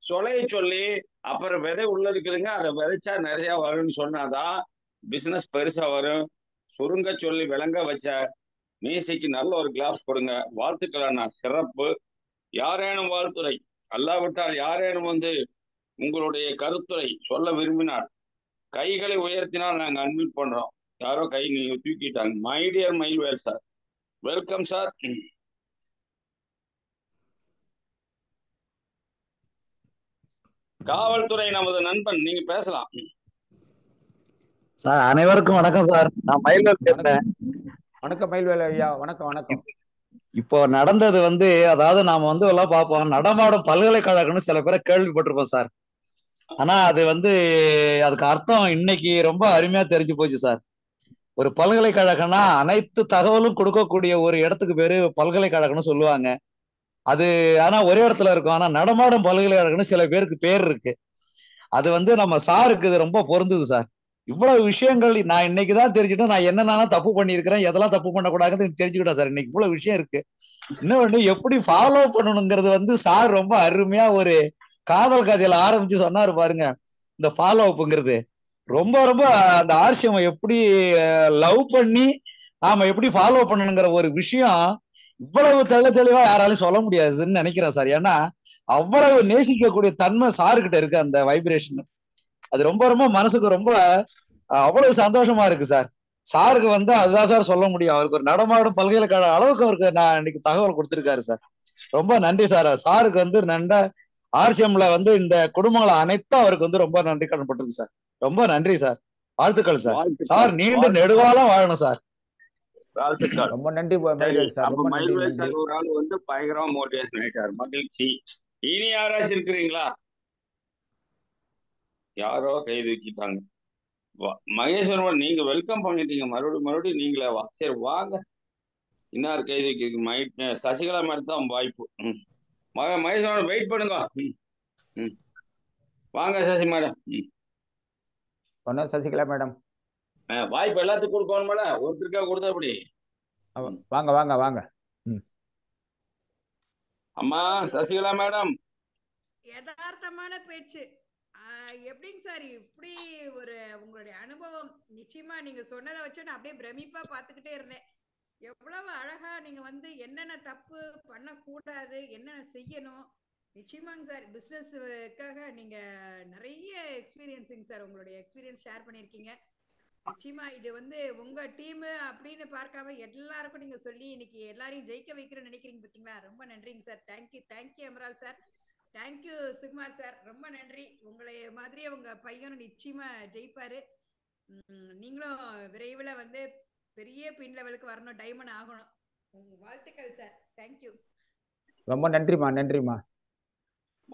சொலையை சொல்லி அப்புறம் விதை உள்ள இருக்குதுங்க, அதை விதைச்சா நிறைய வரும்னு சொன்னாதான் பிசினஸ் பெருசா வரும். சுருங்க சொல்லி விளங்க வச்ச மீசைக்கு நல்ல ஒரு கிளாஸ் கொடுங்க. வாழ்த்துக்கள். நான் சிறப்பு. யாரேனும் வாழ்த்துறை அல்லாவிட்டால் யாரேனும் வந்து உங்களுடைய கருத்துரை சொல்ல விரும்பினார் கைகளை உயர்த்தினால் நாங்க அட்மிட் பண்றோம். யாரோ கை நீங்க தூக்கிட்டாங்க. My dear Mayilvel sir, welcome sir. காவல்துறை நமது நண்பன், நீங்க பேசலாம் சார். அனைவருக்கும் வணக்கம் சார். நான் மயில்வேல் பேசுறேன். வணக்கம் மயில்வேல் ஐயா. வணக்கம் வணக்கம். இப்போ நடந்தது வந்து, அதாவது நாம வந்து எல்லாம் பார்ப்போம், நடமாடும் பல்கலைக்கழகம்னு சில பேரை கேள்விப்பட்டிருப்போம் சார். ஆனா அது வந்து அதுக்கு அர்த்தம் இன்னைக்கு ரொம்ப அருமையா தெரிஞ்சு போச்சு சார். ஒரு பல்கலைக்கழகம்னா அனைத்து தகவலும் கொடுக்கக்கூடிய ஒரு இடத்துக்கு பேரு பல்கலைக்கழகம்னு சொல்லுவாங்க. அது ஆனா ஒரே இடத்துல இருக்கும். ஆனா நடமாடும் பல்கலைக்கழகம்னு சில பேருக்கு பேர் இருக்கு. அது வந்து நம்ம சாருக்கு இது ரொம்ப பொருந்தது சார். இவ்வளவு விஷயங்கள் நான் இன்னைக்குதான் தெரிஞ்சுட்டேன். நான் என்னென்ன தப்பு பண்ணியிருக்கிறேன், எதெல்லாம் தப்பு பண்ணக்கூடாதுன்னு தெரிஞ்சுக்கிட்டேன் சார். இன்னைக்கு இவ்வளவு விஷயம் இருக்கு. இன்னொன்னு எப்படி ஃபாலோ பண்ணணுங்கிறது வந்து சார் ரொம்ப அருமையா ஒரு காதல் கதையில ஆரம்பிச்சு சொன்னாரு பாருங்க. இந்த ஃபாலோ அப்புங்கிறது ரொம்ப ரொம்ப அந்த ஆர்சிஎம் எப்படி லவ் பண்ணி நாம எப்படி ஃபாலோ பண்ணணுங்கிற ஒரு விஷயம் இவ்வளவு தெளிவா யாராலும் சொல்ல முடியாதுன்னு நினைக்கிறேன் சார். ஏன்னா அவ்வளவு நேசிக்கக்கூடிய தன்மை சாருக்கிட்ட இருக்கு. அந்த வைப்ரேஷன் அது ரொம்ப ரொம்ப மனசுக்கு ரொம்ப அவ்வளவு சந்தோஷமா இருக்கு சார். சாருக்கு வந்து அதுதான் சார் சொல்ல முடியும். அவருக்கு ஒரு நடமாடும் பல்கலைக்கழக அளவுக்கு அவருக்கு நான் இன்னைக்கு தகவல் கொடுத்திருக்காரு சார். ரொம்ப நன்றி சார். சாருக்கு வந்து நண்ட ஆர்சிஎம்ல வந்து இந்த குடும்பங்களை அனைத்தும் அவருக்கு வந்து ரொம்ப நன்றி கடன்பட்டிருக்கு சார். ரொம்ப நன்றி சார். வாழ்த்துக்கள் சார். சார் நீண்டு நெடுவாலம் வாழணும் சார். வாழ்த்துக்கள். ரொம்ப நன்றி மயில்வேல் சார். ரொம்ப நன்றி. ஒரு ஆள் வந்து பயங்கரமா மோட்டிவேஷன் ஆயிட்டார். மகிழ்ச்சி. இனி யாராச்சும் இருக்கிறீங்களா? யாரோ கை தூக்கிட்டாங்க. மகேஸ்வரன் நீங்க வெல்கம் பண்ணிட்டீங்க. மறுபடியும் நீங்களே வா. சரி வாங்க. இன்னார் கை தூக்கி சசிகலா மேடம் தான் வாய்ப்பு. மகேஸ்வரன் வெயிட் பண்ணுங்க. வாங்க சசி மேடம். சசிகலா மேடம் வாய்ப்பு எல்லாத்துக்கும் கொடுக்கணும் மேடம். ஒருத்தருக்கா கொடுத்தா அப்படி. வாங்க வாங்க வாங்க. அம்மா சசிகலா மேடம். யதார்த்தமான பேச்சு. எப்படிங்க சார் இப்படி ஒரு உங்களுடைய அனுபவம்? நிச்சயமா நீங்க சொன்னதை வச்சு நான் அப்படியே பிரமிப்பா பாத்துக்கிட்டே இருந்தேன். எவ்வளவு அழகா நீங்க வந்து என்னென்ன தப்பு பண்ணக்கூடாது, என்னென்ன செய்யணும். நிச்சயமாங்க சார், பிசினஸ்க்காக நீங்க நிறைய எக்ஸ்பீரியன்ஸுங்க சார். உங்களுடைய எக்ஸ்பீரியன்ஸ் ஷேர் பண்ணியிருக்கீங்க. நிச்சயமா இது வந்து உங்க டீம் அப்படின்னு பார்க்காம எல்லாருக்கும் நீங்க சொல்லி இன்னைக்கு எல்லாரையும் ஜெயிக்க வைக்கிறேன்னு நினைக்கிறீங்க பாத்தீங்களா? ரொம்ப நன்றிங்க sir. Thank you Emerald sir. Thank you Sukumar sir. ரொம்ப நன்றி. உங்களை மாதிரியே உங்க பையனும் நிச்சயமா ஜெயிப்பாரு. நீங்களும் விரைவில் வந்து பெரிய பின் லெவலுக்கு வரணும், டைமண்ட் ஆகணும். வாழ்த்துக்கள் சார். தேங்க்யூ. ரொம்ப நன்றிமா. நன்றிமா.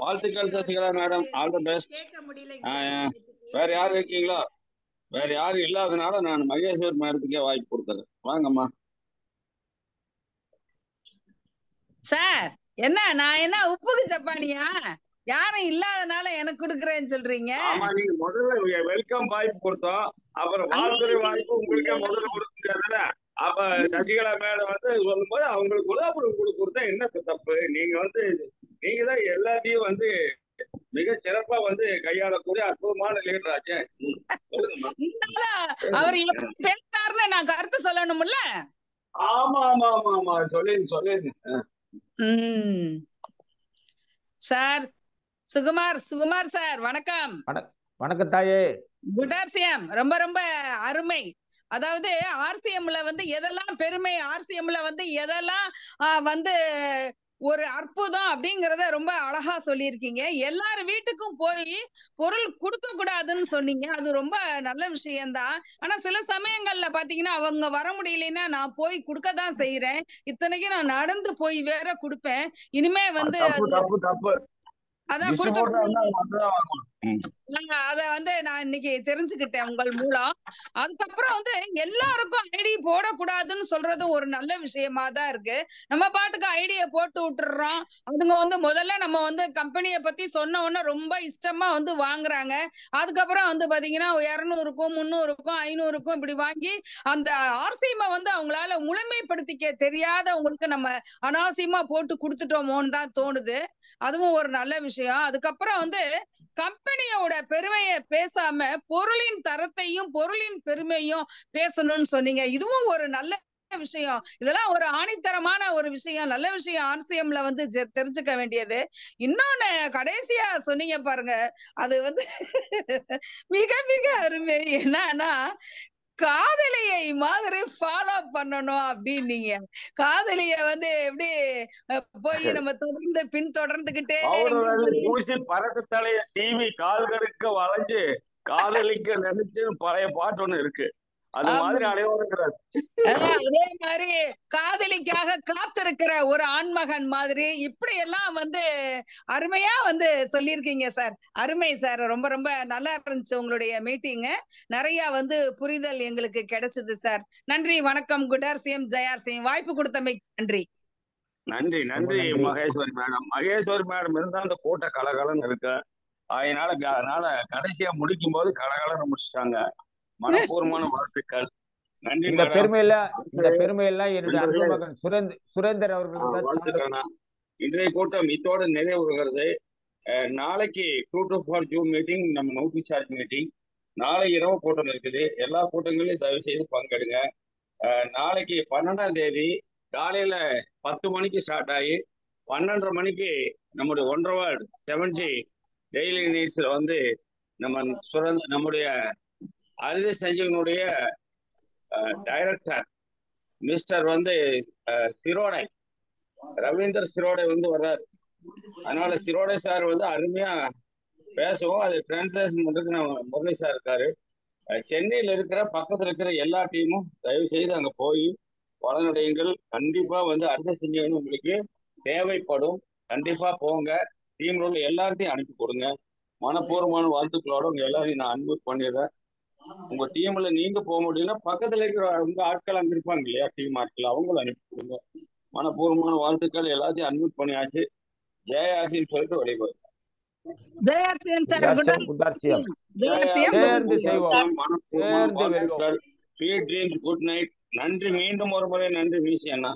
வாழ்த்துக்கள் Sasikala madam. All the best. கேட்க முடியல. வேற யாரும் இருக்கீங்களா? வேற யாரும் இல்லாதனால நான் மகேஸ்வர் மேடத்துக்கே வாய்ப்பு கொடுத்தேன். வாங்கம்மா. சார் என்ன நான் என்ன உப்புக்கு ஜப்பானியா? யாரும் இல்லாதனால எனக்கு கொடுக்குறேன்னு சொல்றீங்க? ஆமா, நீங்க முதல்ல வெல்கம் வாய்ப்பு கொடுத்தோம். அப்புறம் வாழ்த்துறை வாய்ப்பு உங்களுக்கே முதல்ல கொடுத்துருக்காருல்ல. அப்ப சசிகலா மேடம் வந்து சொல்லும் போது அவங்களுக்கு கூட அப்புறம் உங்களுக்கு கொடுத்தா என்ன தப்பு? நீங்க தான் எல்லாத்தையும் வந்து மிக சிறப்பா வந்து கையாளக்கூடிய அற்புதமான லீடர் ஆச்சே. அவர் பேசினாருன்னு நான் கருத்து சொல்லணும்ல. ஆமா ஆமா ஆமா ஆமா சொல்லிருங்க. சார் சுகுமார் சார் வணக்கம். வணக்கம் தாயே. Good RCM. ரொம்ப ரொம்ப அருமை. அதாவது ஆர்சிஎம்ல வந்து எதெல்லாம் பெருமை, ஆர்சிஎம்ல வந்து எதெல்லாம் வந்து ஒரு அற்புதம் அப்படிங்கறத ரொம்ப அழகா சொல்லியிருக்கீங்க. எல்லாரும் வீட்டுக்கும் போய் பொருள் கொடுக்க கூடாதுன்னு சொன்னீங்க. அது ரொம்ப நல்ல விஷயம்தான். ஆனா சில சமயங்கள்ல பாத்தீங்கன்னா அவங்க வர முடியலன்னா நான் போய் கொடுக்கதான் செய்யறேன். இத்தனைக்கும் நான் நடந்து போய் வேற கொடுப்பேன். இனிமே வந்து தப்பு. அதான் அத நான் இன்னைக்கு தெரிஞ்சுக்கிட்டேன் உங்கள் மூலம். அதுக்கப்புறம் எல்லாருக்கும் ஐடி போடக்கூடாதுன்னு சொல்றது ஒரு நல்ல விஷயமா தான் இருக்கு. நம்ம பாட்டுக்கு ஐடிய போட்டு விட்டுறோம். அதுங்க முதல்ல நம்ம கம்பெனிய பத்தி சொன்ன உடனே ரொம்ப இஷ்டமா வாங்குறாங்க. அதுக்கப்புறம் பாத்தீங்கன்னா 200க்கும் 300க்கும் 500க்கும் இப்படி வாங்கி அந்த ஆர்சிஎம் அவங்களால முழுமைப்படுத்திக்க தெரியாதவங்களுக்கு நம்ம அனாவசியமா போட்டு கொடுத்துட்டோமோன்னு தான் தோணுது. அதுவும் ஒரு நல்ல விஷயம். அதுக்கப்புறம் கம்பெனியோட பெருமையை பேசாம பொருளின் தரத்தையும் பொருளின் பெருமையும் பேசணும்னு சொன்னீங்க. இதுவும் ஒரு நல்ல விஷயம். இதெல்லாம் ஒரு ஆணித்தரமான ஒரு விஷயம், நல்ல விஷயம். ஆர்சிஎம்ல தெரிஞ்சுக்க வேண்டியது. இன்னொன்னு கடைசியா சொன்னீங்க பாருங்க, அது மிக மிக அருமை. என்னன்னா காதலியை மாதிரி ஃபாலோ பண்ணணும் அப்படின்னீங்க. காதலிய எப்படி போய் நம்ம தொடர்ந்து பின்தொடர்ந்துகிட்டே பூசி பறக்க தலைய டிவி கால்களுக்கு வளைஞ்சு காதலிக்க நினைச்சு பழைய பாட்டு ஒண்ணு இருக்கு. அது மாதிரி அனைவரும் அதே மாதிரி காதலிக்காக காத்திருக்கிற ஒரு ஆண்மகன் மாதிரி இப்படி எல்லாம் அருமையா சொல்லியிருக்கீங்க சார். அருமை சார். ரொம்ப ரொம்ப நல்லா இருந்துச்சு உங்களுடைய மீட்டிங். நிறைய புரிதல் எங்களுக்கு கிடைச்சது சார். நன்றி, வணக்கம். Good RCM, Jai RCM. வாய்ப்பு கொடுத்தமைக்கு நன்றி. நன்றி நன்றி மகேஸ்வரி மேடம். மகேஸ்வரி மேடம் இருந்தா அந்த கூட்ட கலகலன்னு இருக்கு. அதனால கடைசியா முடிக்கும் போது கலகலன்னு முடிச்சுட்டாங்க. மனப்பூர்வமான வாழ்த்துக்கள். நன்றி. இந்த பெருமையெல்லாம் என்னுடைய அன்பு மகன் சுரேந்தர் அவர்களுக்கு. இன்றைய கூட்டம் இதோடு நிறைவுறுகிறது. நாளைக்கு 2 to 4 ஜூன் மீட்டிங், நம்ம நோட்டீஸ் சார்ஜ் மீட்டிங். நாளை இரவு கூட்டம் இருக்குது. எல்லா கூட்டங்களையும் தயவு செய்து பங்கெடுங்க. நாளைக்கு 12ஆம் தேதி காலையில 10 மணிக்கு ஸ்டார்ட் ஆகி 12:30 மணிக்கு நம்முடைய 1 hour 70 டெய்லி நீட்ஸ்ல நம்முடைய அரிதி சஞ்சீவனுடைய டைரக்டர் மிஸ்டர் சிரோடை, ரவீந்தர் சிரோடை வர்றாரு. அதனால சிரோடை சார் அருமையா பேசுவோம். அது டிரான்ஸ்லேஷன் பண்றதுக்கு நம்ம முரளி சார் இருக்காரு. சென்னையில பக்கத்துல இருக்கிற எல்லா டீமும் தயவு செய்து அங்க போய் வளநடையுங்கள். கண்டிப்பா அரிதி சஞ்சீவன் உங்களுக்கு தேவைப்படும். கண்டிப்பா போங்க. டீம்ல உள்ள எல்லாத்தையும் அனுப்பி கொடுங்க. மனப்பூர்வமான வாழ்த்துக்களோட உங்க எல்லாரையும் நான் அன்பு பண்ணிடுறேன். உங்க டீம்ல நீங்க போக முடியும்னா பக்கத்துல இருக்கிற உங்க ஆட்கள் அங்க இருப்பாங்க இல்லையா, டீம் ஆட்கள், அவங்களும் அனுப்பி கொடுங்க. மனப்பூர்வமான வாழ்த்துக்கள். எல்லாத்தையும் அன்பு பண்ணியாச்சு. ஜெயாசின்னு சொல்லிட்டு வெளியே மனப்பூர்வமான வாழ்த்துக்கள். Sweet dreams, good night. நன்றி. மீண்டும் ஒரு முறை நன்றி மீசி அண்ணா.